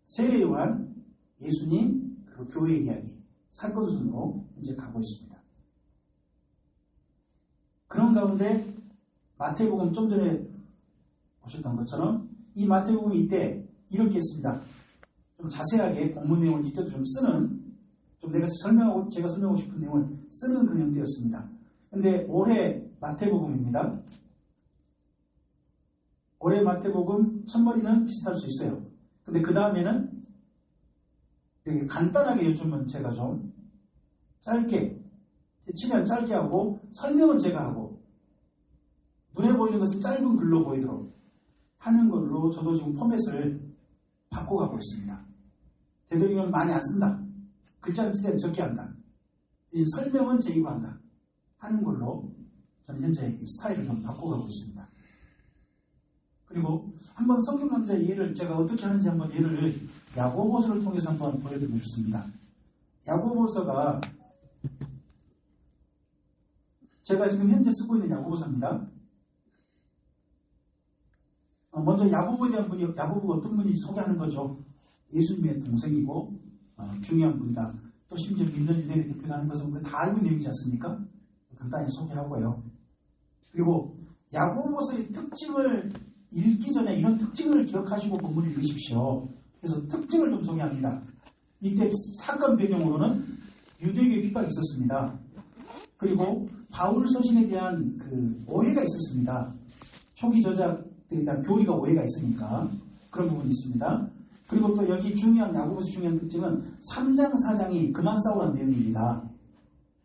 세례 요한, 예수님, 그리고 교회 이야기, 사건 순으로 이제 가고 있습니다. 그런 가운데 마태복음 좀 전에 보셨던 것처럼 이 마태복음 이때 이렇게 했습니다. 좀 자세하게 본문 내용을 이때도 좀 쓰는 좀 제가 설명하고 싶은 내용을 쓰는 그런 형태였습니다. 근데 올해 마태복음입니다. 올해 마태복음 첫머리는 비슷할 수 있어요. 근데 그 다음에는 간단하게 요즘은 제가 좀 짧게 치면 짧게 하고 설명은 제가 하고 눈에 보이는 것은 짧은 글로 보이도록 하는 걸로 저도 지금 포맷을 바꿔가고 있습니다. 되도록이면 많이 안 쓴다. 글자는 최대한 적게 한다. 이 설명은 제 입으로 한다. 하는 걸로 저는 현재 이 스타일을 좀 바꿔가고 있습니다. 그리고 한번 성경 강좌 이해를 제가 어떻게 하는지 한번 예를 야고보서를 통해서 한번 보여드리고 싶습니다. 야고보서가 제가 지금 현재 쓰고 있는 야고보서입니다. 먼저 야고보에 대한 분이 야고보가 어떤 분인지 소개하는 거죠. 예수님의 동생이고 중요한 분이다. 또 심지어 믿는 유대인의 대표도 하는 것은 우리가 다 알고 있는 내용이지 않습니까? 간단히 소개하고요. 그리고 야고보서의 특징을 읽기 전에 이런 특징을 기억하시고 본문을 읽으십시오. 그래서 특징을 좀 소개합니다. 이때 사건 배경으로는 유대교의 핍박이 있었습니다. 그리고 바울 서신에 대한 그 오해가 있었습니다. 초기 저작들에 대한 교리가 오해가 있으니까 그런 부분이 있습니다. 그리고 또 여기 야고보서 중요한 특징은 3장, 4장이 그만 싸우라는 내용입니다.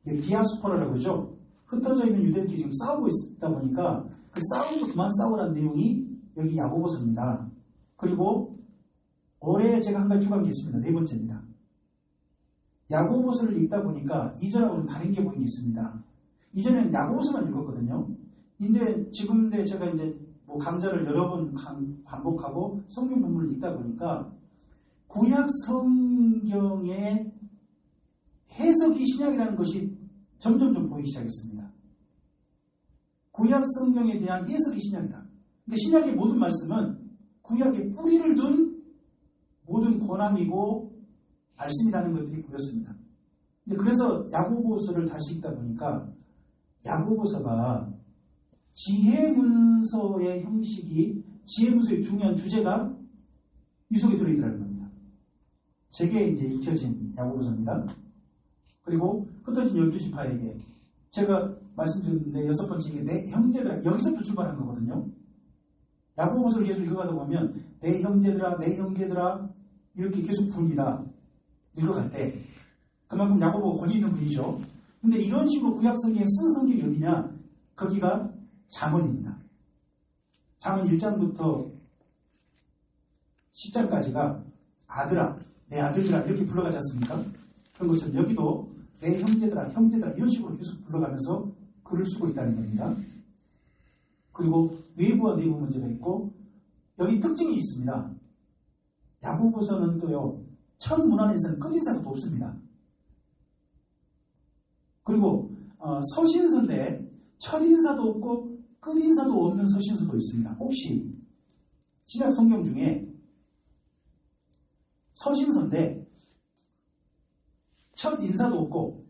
이게 디아스포라라고 그러죠. 흩어져 있는 유대인들이 지금 싸우고 있다 보니까 그 싸움도 그만 싸우라는 내용이 여기 야고보서입니다. 그리고 올해 제가 한 가지 추가한 게 있습니다. 네 번째입니다. 야고보서를 읽다 보니까 이전하고는 다른 게 보이는 게 있습니다. 이전에는 야고보서만 읽었거든요. 근데 지금 제가 이제 뭐 강좌를 여러 번 반복하고 성경 본문을 읽다 보니까 구약 성경의 해석이 신약이라는 것이 점점 좀 보이기 시작했습니다. 구약 성경에 대한 해석이 신약이다. 그러니까 신약의 모든 말씀은 구약의 뿌리를 둔 모든 권함이고 말씀이라는 것들이 보였습니다. 이제 그래서 야고보서를 다시 읽다 보니까 야고보서가 지혜문서의 형식이 지혜문서의 중요한 주제가 이 속에 들어있더라는 겁니다. 제게 이제 읽혀진 야고보서입니다. 그리고 흩어진 12지파에게 제가 말씀드렸는데 6번째 이게 내 형제들아 여기서부터 출발한 거거든요. 야고보서를 계속 읽어가다 보면 내 형제들아 내 형제들아 이렇게 계속 부릅니다. 읽어갈 때 그만큼 야고보가 권위 있는 분이죠. 근데 이런 식으로 구약성경에 쓴 성경이 어디냐? 거기가 잠언입니다. 잠언 1장부터 10장까지가 아들아 내 아들들아 이렇게 불러가지 않습니까? 그런 것처럼 여기도 내 형제들아 형제들아 이런 식으로 계속 불러가면서 글을 쓰고 있다는 겁니다. 그리고 외부와 내부 문제가 있고 여기 특징이 있습니다. 야고보서는 또요 첫 문안에서는 끝인사도 없습니다. 그리고 서신서인데 첫인사도 없고 끝인사도 없는 서신서도 있습니다. 혹시 신약 성경 중에 서신서인데 첫 인사도 없고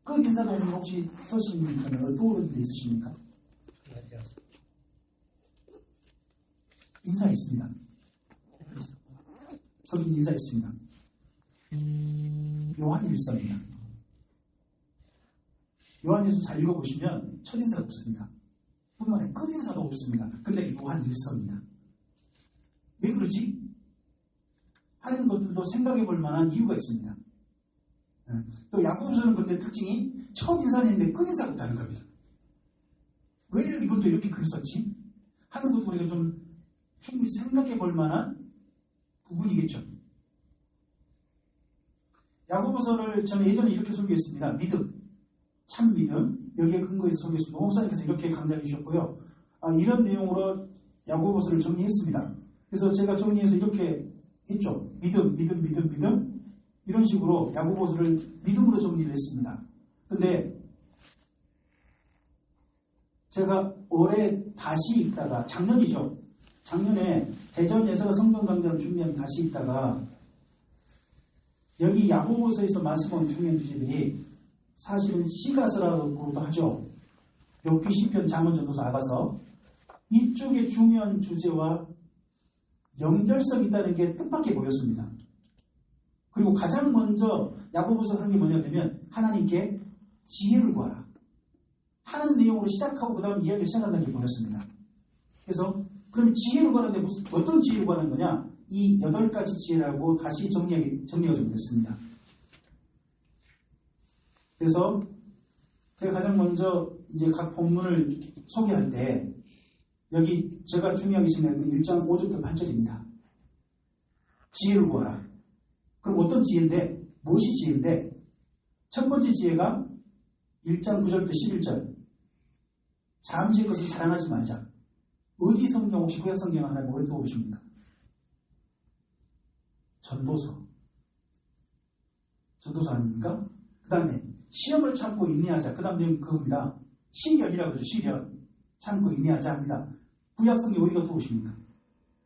끝 인사도 없는 혹시 서신 떠오르는 데 있으십니까? 인사 있습니다. 서신 인사 있습니다. 요한일서입니다. 요한일서 잘 읽어보시면 첫 인사가 없습니다. 뿐만 아니라 끝 인사도 없습니다. 근데 요한일서입니다. 왜 그러지? 하는 것들도 생각해 볼 만한 이유가 있습니다. 또 야고보서는 근데 특징이 첫 인사는 있는데 끝 인사가 없다는 겁니다. 왜 이건 또 이렇게 글을 썼지? 하는 것도 우리가 좀 충분히 생각해 볼 만한 부분이겠죠. 야고보서를 저는 예전에 이렇게 설교했습니다. 믿음, 참 믿음, 여기에 근거해서 설교했습니다. 목사님께서 이렇게 강좌해 주셨고요. 이런 내용으로 야고보서를 정리했습니다. 그래서 제가 정리해서 이렇게 했죠. 믿음, 믿음, 믿음, 믿음. 이런 식으로 야고보서를 믿음으로 정리를 했습니다. 근데 제가 올해 다시 읽다가 작년이죠. 작년에 대전에서 성경 강좌를 준비하면 다시 읽다가 여기 야고보서에서 말씀한 중요한 주제들이 사실은 시가서라고도 하죠. 욥기, 시편, 잠언, 전도서, 아가서 이쪽의 중요한 주제와 연결성이 있다는 게 뜻밖의 보였습니다. 그리고 가장 먼저 야고보서 한 게 뭐냐면 하나님께 지혜를 구하라 하는 내용으로 시작하고 그 다음 이야기를 시작한다는 게 보였습니다. 그래서 그럼 지혜를 구하는데 어떤 지혜를 구하는 거냐? 이 8가지 지혜라고 다시 정리가 좀 됐습니다. 그래서 제가 가장 먼저 이제 각 본문을 소개할 때 여기 제가 중요하게 생각했던 1장 5절부터 8절입니다. 지혜를 구하라. 그럼 어떤 지혜인데 무엇이 지혜인데 첫 번째 지혜가 1장 9절부터 11절 잠시의 것을 자랑하지 말자. 어디 성경 혹시 구약 성경 하나님 어디서 보십니까? 전도서 아닙니까? 그 다음에 시험을 참고 인내하자. 그 다음 내용 그겁니다. 시련이라고 그러죠. 시련 참고 인내하자 합니다. 구약 성경 어디가 또 오십니까?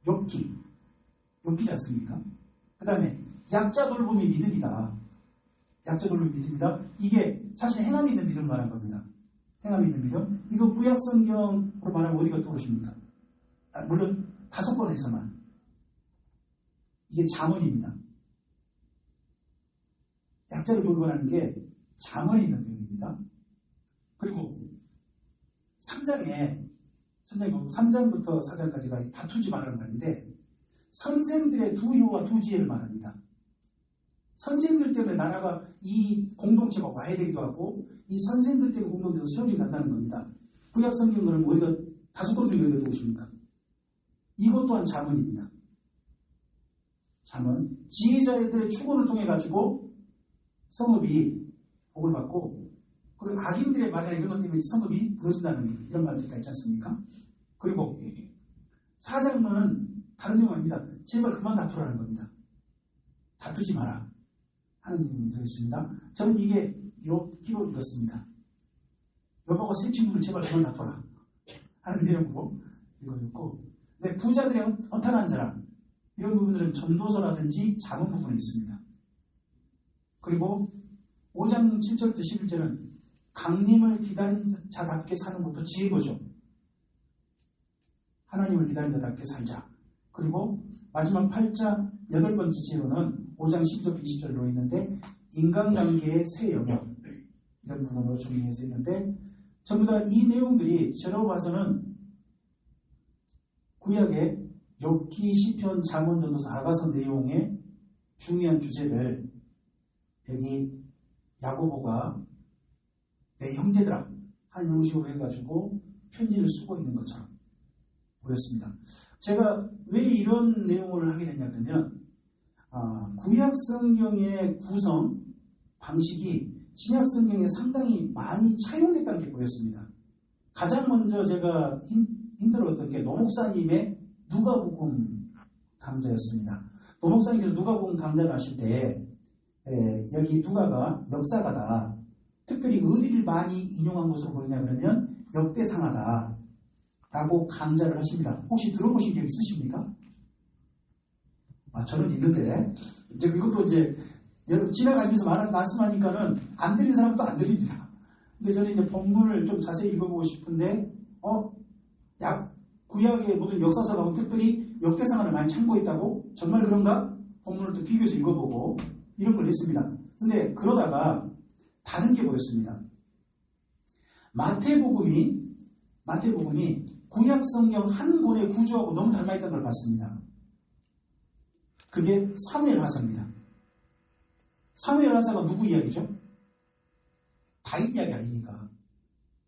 욥기지 않습니까? 그 다음에 약자 돌봄이 믿음이다. 약자 돌봄이 믿음이다. 이게 사실 행함 있는 믿음을 말한 겁니다. 행함 있는 믿음. 이거 구약 성경으로 말하면 어디가 또 오십니까? 물론 5번에서만. 이게 잠언입니다. 약자를 돌보라는 게 잠언에 있는 내용입니다. 그리고 3장부터 4장까지가 다투지 말라는 말인데 선생들의 두 효와 두 지혜를 말합니다. 선생들 때문에 나라가 이 공동체가 와야 되기도 하고 이 선생들 때문에 공동체가 세워지게 된다는 겁니다. 구약 성경은 어디가 5권 중에 어디가 오십니까? 이것 또한 잠언입니다. 잠언. 지혜자들의 축원을 통해 가지고 성읍이 복을 받고 그리고 악인들의 말이나 이런 것 때문에 성읍이 부러진다는 이런 말들이 있지 않습니까? 그리고 4장은 다른 내용 아닙니다. 제발 그만 다투라는 겁니다. 다투지 마라 하는 내용이 들어있습니다. 저는 이게 욥기로 읽었습니다. 욥하고 세 친구를 제발 그만 다투라 하는 내용으로 읽어줬고, 근데 부자들의 허탄한 자랑 이런 부분들은 전도서라든지 자문 부분에 있습니다. 그리고 5장 7절부터 11절은 강림을 기다린 자답게 사는 것도 지혜고죠. 하나님을 기다린 자답게 살자. 그리고 마지막 8장 8번째 지혜로는 5장 12절부터 20절로 있는데 인간관계의 새 영역 이런 부분으로 정리해서 있는데, 전부 다 이 내용들이 저로 봐서는 구약의 욥기, 시편, 잠언, 전도서, 아가서 내용의 중요한 주제를 여기 야고보가 내 형제들아 하는 형식으로 해가지고 편지를 쓰고 있는 것처럼 보였습니다. 제가 왜 이런 내용을 하게 됐냐면 구약 성경의 구성 방식이 신약 성경에 상당히 많이 차용됐다는 게 보였습니다. 가장 먼저 제가 힌트를 얻은 게 노목사님의 누가복음 강좌였습니다. 노목사님께서 누가복음 강좌를 하실 때 여기 누가가 역사가다, 특별히 어디를 많이 인용한 것으로 보이냐 그러면 역대상하다 라고 강좌를 하십니다. 혹시 들어보신 적 있으십니까? 저는 있는데 이제 이것도 이제 여러분 지나가면서 말씀하니까는 안 들린 사람도 안 들립니다. 근데 저는 이제 본문을 좀 자세히 읽어보고 싶은데 구약의 모든 역사서가 특별히 역대상을 많이 참고했다고? 정말 그런가? 본문을 또 비교해서 읽어보고 이런 걸 했습니다. 근데 그러다가 다른 게 보였습니다. 마태복음이 구약 성경 한 권의 구조하고 너무 닮아있다는 걸 봤습니다. 그게 사무엘하서입니다. 사무엘하서가 누구 이야기죠? 다윗 이야기 아닙니까?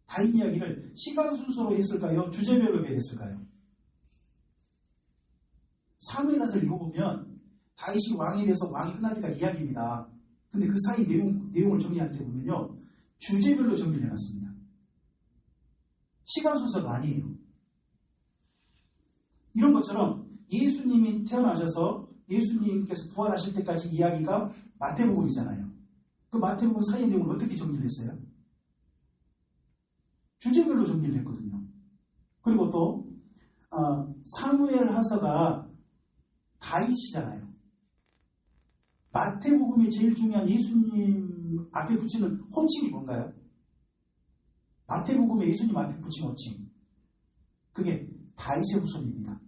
다윗 이야기를 시간 순서로 했을까요? 주제별로 했을까요? 사무엘하서를 읽어보면 다윗이 왕이 돼서 왕이 끝날 때까지 이야기입니다. 근데 그 사이 내용을 정리할 때 보면요, 주제별로 정리를 해놨습니다. 시간 순서가 아니에요. 이런 것처럼 예수님이 태어나셔서 예수님께서 부활하실 때까지 이야기가 마태복음이잖아요. 그 마태복음 사이의 내용을 어떻게 정리를 했어요? 주제별로 정리를 했거든요. 그리고 또 사무엘하서가 다윗이잖아요. 마태복음이 제일 중요한 예수님 앞에 붙이는 호칭이 뭔가요? 마태복음에 예수님 앞에 붙인 호칭, 그게 다윗의 후손입니다.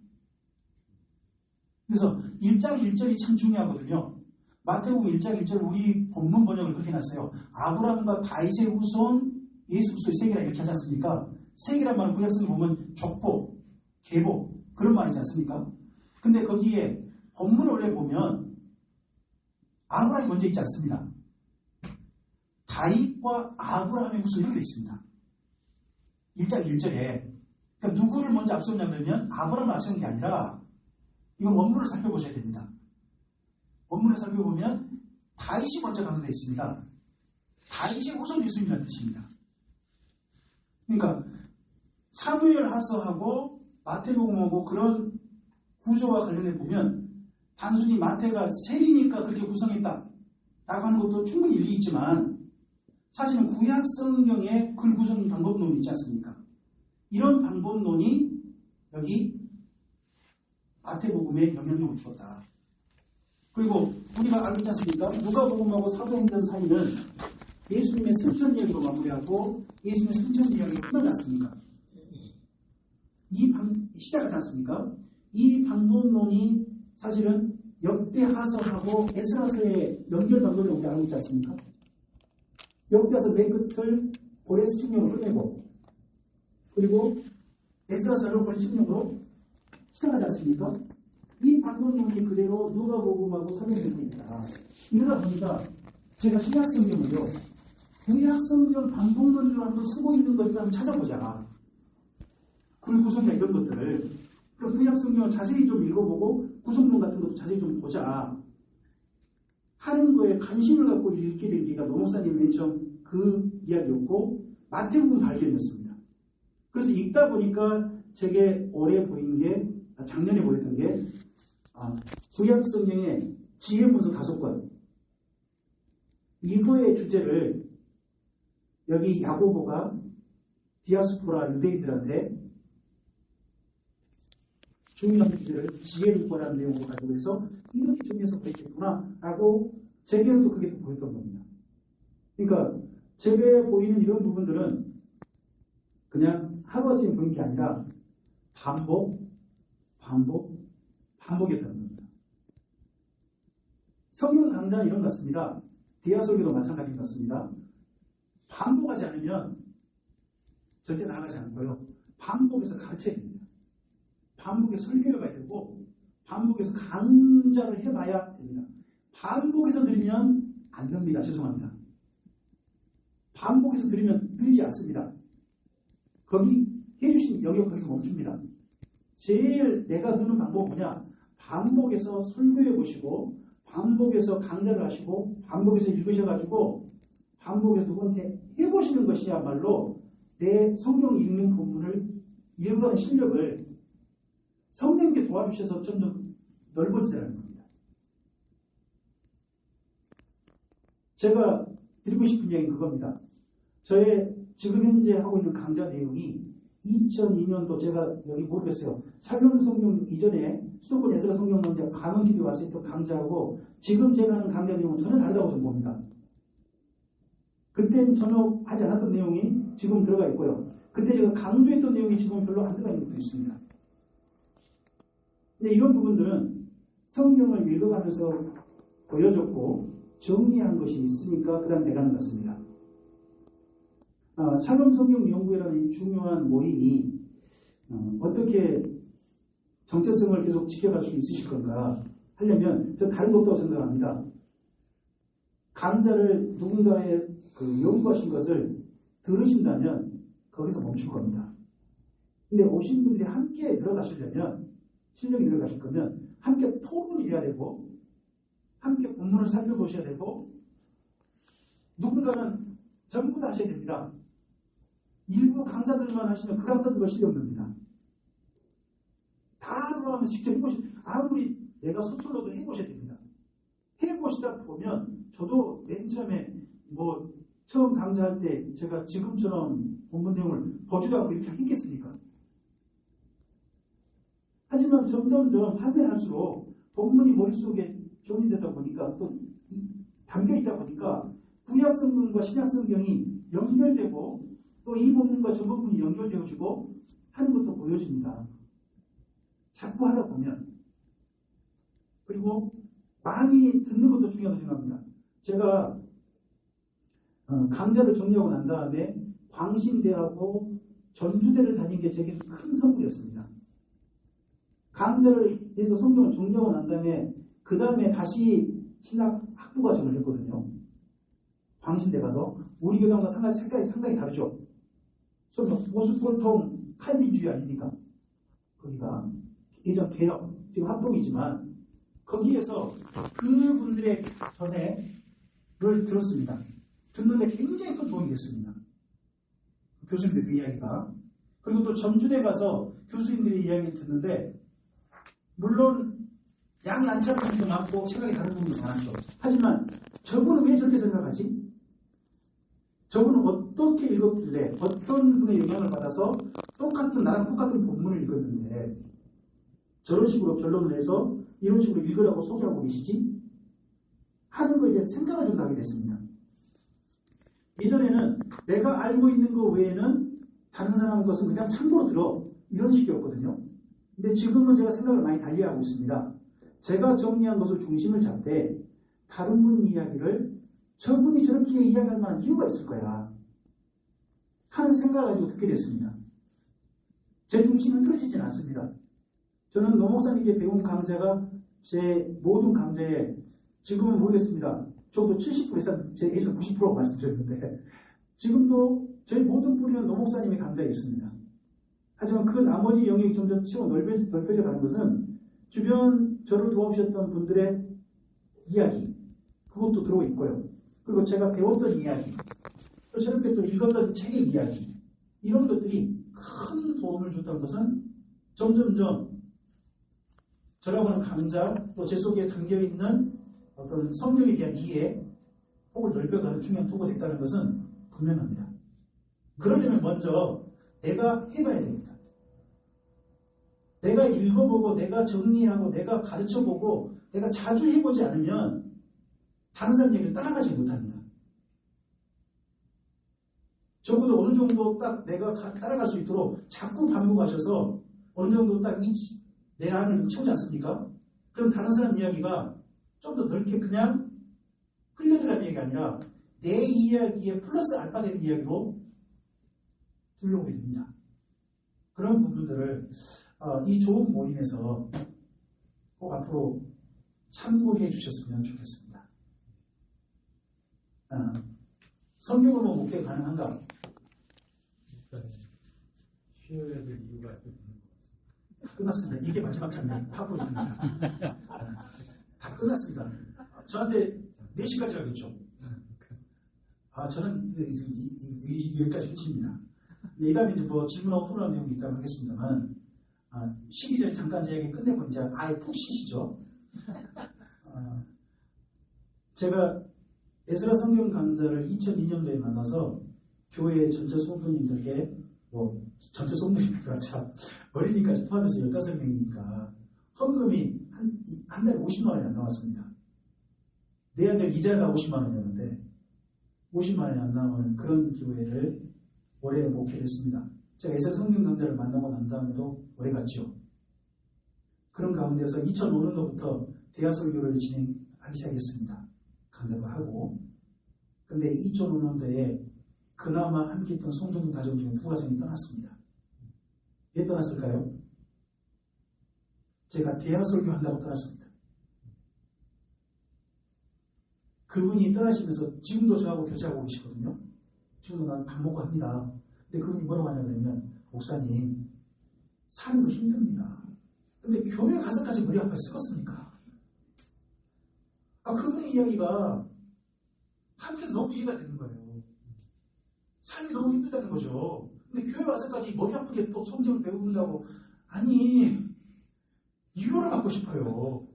그래서 1장 1절이 참 중요하거든요. 마태복음 1장 1절 우리 본문 번역을 그렇게 해놨어요. 아브라함과 다윗의 후손 예수 그리스도의 세계라 이렇게 하지 않습니까? 세계란 말은 구약성에 보면 족보, 계보 그런 말이지 않습니까? 근데 거기에 본문을 원래 보면 아브라함이 먼저 있지 않습니다. 다윗과 아브라함의 후손 이렇게 되어 있습니다. 1장 1절에. 그러니까 누구를 먼저 앞세우냐 그러면 아브라함을 앞세운 게 아니라, 이건 원문을 살펴보셔야 됩니다. 원문을 살펴보면 다윗이 먼저 강조되어 있습니다. 다윗의 후손 예수님이라는 뜻입니다. 그러니까 사무엘하서하고 마태복음하고 그런 구조와 관련해 보면 단순히 마태가 세리니까 그렇게 구성했다 라고 하는 것도 충분히 일리 있지만, 사실은 구약 성경에 글 구성 방법론이 있지 않습니까? 이런 방법론이 여기 마태복음에 영향력을 주었다. 그리고 우리가 알고 있지 않습니까? 누가복음하고 사도행전 사이는 예수님의 승천 이야기로 마무리하고 예수님의 승천 이야기로 끝나지 않습니까? 시작하지 않습니까? 이 방법론이 사실은 역대하서하고 에스라서의 연결 방법을 우리가 알고 있지 않습니까? 역대하서 맨 끝을 고레스 칙령으로 끝내고, 그리고 에스라서를 고레스 칙령으로 시작하지 않습니까? 이 방법론이 그대로 누가복음하고 사도행전입니다. 이러다 보니까 제가 신약 성경을요, 구약 성경 방법론으로 한번 쓰고 있는 것들 한번 찾아보자. 글 구성이나 이런 것들을. 그럼 구약 성경을 자세히 좀 읽어보고 구성론 같은 것도 자세히 좀 보자 하는 거에 관심을 갖고 읽게 된 게가 노목사님 맨 처음 그 이야기였고 마태복음 발견이었습니다. 그래서 읽다 보니까 제게 올해 보인 게 작년에 보였던 게 구약 성경의 지혜 문서 5권 이거의 주제를 여기 야고보가 디아스포라 유대인들한테 중요한 주제를 지혜를 구하라는 내용으로 가지고 해서 이렇게 정리해서 보였겠구나 라고 제게는 또 그게 또 보였던 겁니다. 그러니까 제게 보이는 이런 부분들은 그냥 하루아침에 보인 게 아니라 반복이었다는 겁니다. 성경 강좌는 이런 것 같습니다. 디아설교도 마찬가지인 것 같습니다. 반복하지 않으면 절대 나가지 않고요. 반복해서 가르쳐야 됩니다. 반복해서 설교해봐야 되고 반복해서 강좌를 해봐야 됩니다. 반복해서 들으면 안 됩니다. 죄송합니다. 반복해서 들으면 늘지 않습니다. 거기 해주신 영역 거기서 멈춥니다. 제일 내가 느는 방법은 뭐냐? 반복해서 설교해 보시고 반복해서 강좌를 하시고 반복해서 읽으셔가지고 반복해서 누구한테 해보시는 것이야말로 내 성경 읽는 부분을 읽어가는 실력을 성령님께 도와주셔서 점점 넓어지더라는 겁니다. 제가 드리고 싶은 이야기는 그겁니다. 저의 지금 현재 하고 있는 강좌 내용이 2002년도 제가 여기 모르겠어요. 살림 성경 이전에 수도권 에스라 성경 문제 강원TV 와서 했던 강좌하고 지금 제가 하는 강좌 내용은 전혀 다르다고 저는 봅니다. 그때는 전혀 하지 않았던 내용이 지금 들어가 있고요. 그때 제가 강조했던 내용이 지금 별로 안 들어가 있는 것도 있습니다. 근데 이런 부분들은 성경을 읽어가면서 보여줬고 정리한 것이 있으니까 그 다음 내가는 것 같습니다. 샬롬 성경 연구회라는 중요한 모임이 어떻게 정체성을 계속 지켜갈 수 있으실 건가 하려면 저 다른 것도 생각합니다. 강좌를 누군가의 연구하신 것을 들으신다면 거기서 멈출 겁니다. 근데 오신 분들이 함께 들어가시려면 실력이 들어가실 거면 함께 토론이 돼야 되고 함께 본문을 살펴보셔야 되고 누군가는 전부 다 하셔야 됩니다. 일부 강사들만 하시면 그 강사들과 실력 납니다. 다 돌아가면서 직접 아무리 내가 서툴러도 해보셔야 됩니다. 해보시다 보면 저도 맨 처음에 처음 강좌할 때 제가 지금처럼 본문 내용을 보지도 않고 이렇게 하겠습니까? 하지만 점점점 판단할수록 본문이 머릿속에 정리되다 보니까 또 담겨있다 보니까 구약성경과 신약성경이 연결되고 또 이 본문과 저 본문이 연결되어지고 하는 것도 보여집니다. 자꾸 하다 보면 그리고 많이 듣는 것도 중요하다고 생각합니다. 제가 강좌를 정리하고 난 다음에 광신대하고 전주대를 다닌 게 제게 큰 선물이었습니다. 강좌를 해서 성경을 정리하고 난 다음에 그 다음에 다시 신학 학부 과정을 했거든요. 광신대 가서 우리 교단과 색깔이 상당히 다르죠. 보수골통 칼빈주의 아닙니까? 거기가 예전 개혁 지금 합동이지만 거기에서 그분들의 전해를 들었습니다. 듣는데 굉장히 큰 도움이 됐습니다. 교수님들 그 이야기가. 그리고 또 전주대 가서 교수님들의 이야기를 듣는데 물론 양이 안 차는 분도 많고 생각이 다른 분도 많았죠. 하지만 저분은 왜 저렇게 생각하지? 저분은 어떻게 읽었길래 어떤 분의 영향을 받아서 나랑 똑같은 본문을 읽었는데 저런 식으로 결론을 내서 이런 식으로 읽으라고 소개하고 계시지? 하는 거에 대한 생각을 좀 하게 됐습니다. 예전에는 내가 알고 있는 것 외에는 다른 사람 것은 그냥 참고로 들어 이런 식이었거든요. 근데 지금은 제가 생각을 많이 달리하고 있습니다. 제가 정리한 것을 중심을 잡되 다른 분 이야기를 저분이 저렇게 이야기할 만한 이유가 있을 거야 하는 생각을 가지고 듣게 됐습니다. 제 중심은 틀어지진 않습니다. 저는 노 목사님께 배운 강좌가 제 모든 강좌에 지금은 모르겠습니다. 적어도 70% 이상 제 예전 90%라고 말씀드렸는데 지금도 저희 모든 뿌리는 노 목사님의 강좌에 있습니다. 하지만 그 나머지 영역이 점점 치고 넓혀져 가는 것은 주변 저를 도와주셨던 분들의 이야기 그것도 들어있고요. 그리고 제가 배웠던 이야기 또 저렇게 또 읽었던 책의 이야기, 이런 것들이 큰 도움을 줬다는 것은 점점점 저라고 하는 강자, 또 제 속에 담겨있는 어떤 성경에 대한 이해, 폭을 넓혀가는 중요한 도구가 됐다는 것은 분명합니다. 그러려면 먼저 내가 해봐야 됩니다. 내가 읽어보고, 내가 정리하고, 내가 가르쳐보고, 내가 자주 해보지 않으면 다른 사람 얘기를 따라가지 못합니다. 적어도 어느 정도 딱 내가 따라갈 수 있도록 자꾸 반복하셔서 어느 정도 딱 내 안을 채우지 않습니까? 그럼 다른 사람 이야기가 좀 더 넓게 그냥 흘려들어가는 이야기가 아니라 내 이야기에 플러스 알파 되는 이야기로 들려오게 됩니다. 그런 부분들을 이 좋은 모임에서 꼭 앞으로 참고해 주셨으면 좋겠습니다. 성경으로 목회 가능한가? 쉬어야 될 이유가 있는 것 같습니다. 다 끝났습니다. 이게 마지막 장면 파고입니다. 다 끝났습니다. 저한테 4시까지라고 했죠. 저는 여기까지 끝입니다. 이 다음에 이제 뭐 질문하고 토론하는 내용이 있다고 하겠습니다만, 쉬기 전에 잠깐 제 이야기 끝내고 이제 아예 푹 쉬시죠. 제가 에스라 성경 강좌를 2002년도에 만나서 교회 전체 성도님들께 전체 성도님들과 참 어린이까지 포함해서 15명이니까 헌금이 한 달에 50만 원이 안 나왔습니다. 내 아들 이자가 50만 원이었는데 50만 원이 안 나오는 그런 교회를 올해 목회를 했습니다. 제가 에스라 성경 강좌를 만나고 난 다음에도 오래 갔죠. 그런 가운데서 2005년도부터 대하설교를 진행하기 시작했습니다. 강좌도 하고. 근데 2005년도에 그나마 함께 있던 성도님 가정 중에 2가정이 떠났습니다. 왜 떠났을까요? 제가 대하설교 한다고 떠났습니다. 그분이 떠나시면서 지금도 저하고 교제하고 계시거든요. 지금도 나는 밥 먹고 합니다. 근데 그분이 뭐라고 하냐면, 목사님, 사는 거 힘듭니다. 근데 교회 가서까지 머리 아파 쓰겠습니까? 그분의 이야기가 한편 너무 이해가 되는 거예요. 삶이 너무 힘들다는 거죠. 근데 교회 와서까지 머리 아프게 또 성경을 배운다고, 아니, 위로를 받고 싶어요.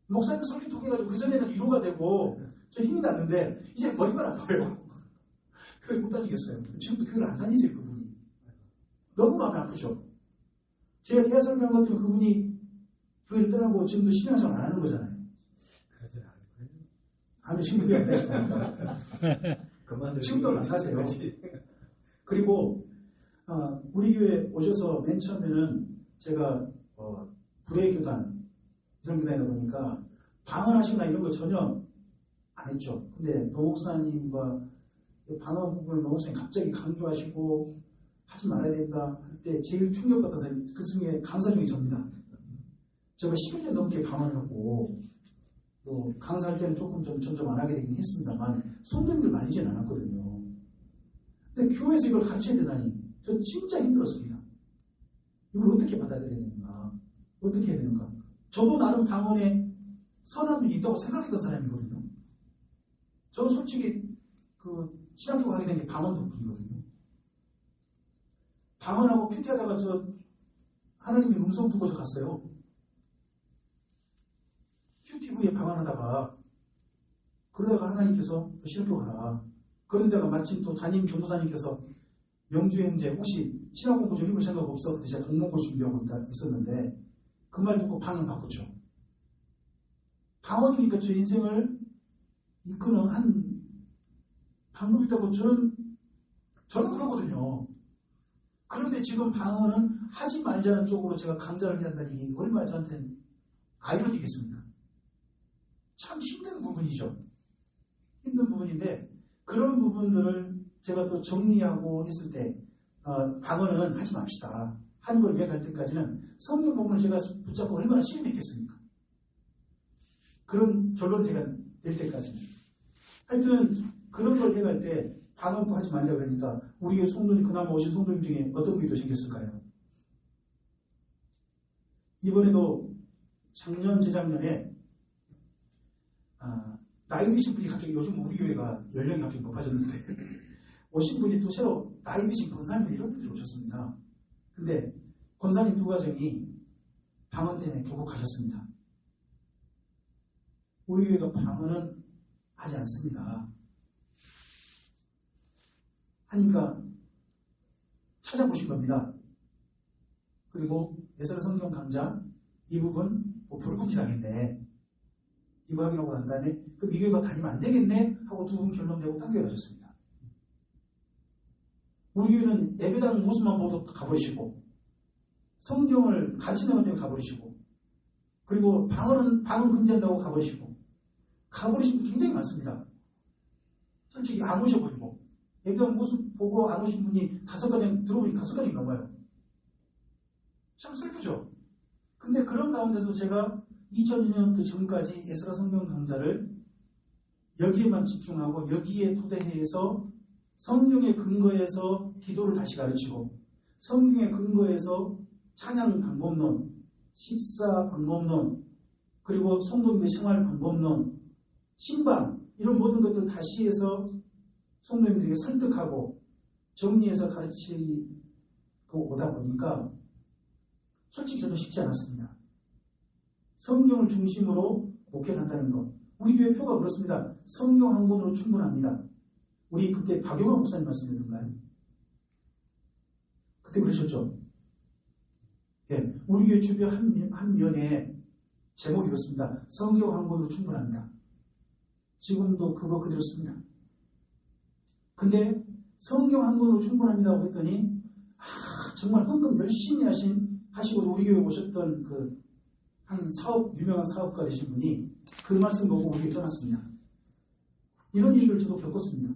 목사님 설교 통해가지고 그전에는 위로가 되고 좀 힘이 났는데 이제 머리만 아파요. 교회 못 다니겠어요. 지금도 교회를 안 다니세요, 그분이. 너무 마음이 아프죠. 제가 대화 설명한 것 때문에 그분이 교회를 떠나고 지금도 신앙생활 안 하는 거잖아요. 그러지 않고요. 아니, 지금 그게 안 되시나요? 지금도 마찬가지예요. 그리고 우리 교회 오셔서 맨 처음에는 제가 불의 교단 이런 교단이다 보니까 방언하시거나 이런 거 전혀 안 했죠. 근데 노목사님과 방언 부분을 노목사님 갑자기 강조하시고 하지 말아야 된다 할 때 제일 충격받아서 그 중에 강사 중에 접니다. 제가 11년 넘게 방언하고 또 강사할 때는 조금 점점 안 하게 되긴 했습니다만 성도님들 말리진 않았거든요. 근데 교회에서 이걸 가르쳐야 되다니 저 진짜 힘들었습니다. 이걸 어떻게 받아들여야 되는가, 어떻게 해야 되는가. 저도 나름 방언에 선한 면이 있다고 생각했던 사람이거든요. 저는 솔직히 신학교 가게 된 게 방언 덕분이거든요. 방언하고 큐티하다가 저 하나님의 음성 듣고 저 갔어요. 큐티 후에 방언하다가 그러다가 하나님께서 신학교 가라. 그러다가 마침 또 담임 교도사님께서 명주 형제 혹시 신학 공부 좀 해볼 생각 없어? 그때 제가 동문고 준비하고 있었는데 그 말 듣고 방언 바꿨죠. 방언이니까 저 인생을 이끄는 한 방법이라고 저는 그러거든요. 그런데 지금 방언은 하지 말자는 쪽으로 제가 강좌를 해야 한다는 게 얼마나 저한테는 아이러니겠습니까? 참 힘든 부분이죠. 힘든 부분인데 그런 부분들을 제가 또 정리하고 했을 때 방언은 하지 맙시다. 하는 걸 이해할 때까지는 성경 부분을 제가 붙잡고 얼마나 실험했겠습니까? 그런 결론 제가 낼 때까지는. 하여튼 그런 걸 해갈 때 방언도 하지 말자 그러니까 우리 성도님 그나마 오신 성도님 중에 어떤 분이 더 생겼을까요? 이번에도 작년 재작년에 나이 드신 분이 갑자기 요즘 우리 교회가 연령이 갑자기 높아졌는데 오신 분이 또 새로 나이 드신 권사님 이런 분들이 오셨습니다. 근데 권사님 두 가정이 방언 때문에 교국하셨습니다. 우리 교회가 방언은 하지 않습니다. 하니까 찾아보신 겁니다. 그리고 예설 성경 강좌 이 부분 뭐 불금지 당했네. 이거 확인하고 난 다음에 그럼 이 교회가 다니면 안 되겠네 하고 두 분 결론 내고 딴 교회 가셨습니다. 우리 교회는 예배당 모습만 보고 가버리시고 성경을 가르치는 것 때문에 가버리시고 그리고 방언 금지한다고 가버리시고 가버리신 분 굉장히 많습니다. 솔직히 안 오셔버리고 예배당 모습 보고 안 오신 분이 5가지 들어보니 5가지 넘어요. 참 슬프죠. 근데 그런 가운데서 제가 2002년 그 전까지 에스라 성경 강좌를 여기에만 집중하고 여기에 토대해서 성경의 근거에서 기도를 다시 가르치고 성경의 근거에서 찬양 방법론, 식사 방법론, 그리고 성도님의 생활 방법론, 신방 이런 모든 것들을 다시 해서 성도님들에게 설득하고 정리해서 가르치고 오다 보니까 솔직히 저도 쉽지 않았습니다. 성경을 중심으로 목회를 한다는 것. 우리 교회 표가 그렇습니다. 성경 한 권으로 충분합니다. 우리 그때 박용환 목사님 말씀이던가요? 그때 그러셨죠? 예, 우리 교회 주변 한 면에 제목이 이렇습니다. 성경 한 권으로 충분합니다. 지금도 그거 그대로 씁니다. 근데 성경 한 권으로 충분합니다고 했더니 정말 헌금 열심히 하시고 우리 교회 오셨던 그 한 유명한 사업가 되신 분이 그 말씀 보고 우리 교회 떠났습니다. 이런 일을 저도 겪었습니다.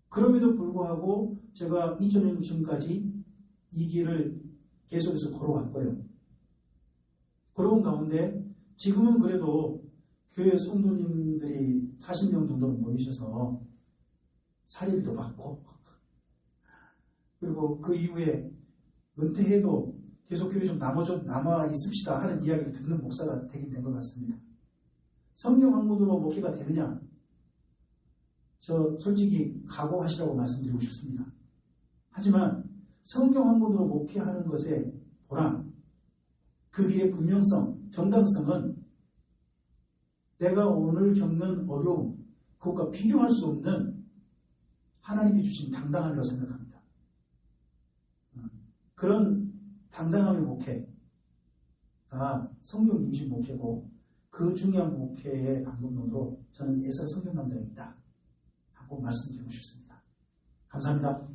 그럼에도 불구하고 제가 2000년 전까지 이 길을 계속해서 걸어왔고요. 걸어온 가운데 지금은 그래도 교회 성도님들이 40명 정도 모이셔서 사례비도 받고 그리고 그 이후에 은퇴해도 계속 교회 좀 남아 있읍시다 하는 이야기를 듣는 목사가 되긴 된 것 같습니다. 성경 한 권으로 목회가 되느냐? 저 솔직히 각오하시라고 말씀드리고 싶습니다. 하지만 성경 한 권으로 목회하는 것의 보람, 그 길의 분명성, 정당성은 내가 오늘 겪는 어려움, 그것과 비교할 수 없는 하나님께 주신 당당함이라고 생각합니다. 그런 당당함의 목회가 성경 중심 목회고 그 중요한 목회의 방법론으로 저는 예사 성경 강좌에 있다 하고 말씀드리고 싶습니다. 감사합니다.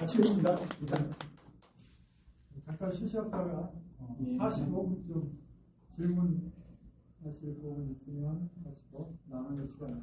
마치겠습니다. 일단 잠깐 쉬셨다가 45분쯤 질문하실 부분 있으면 하시고 나누는 시간을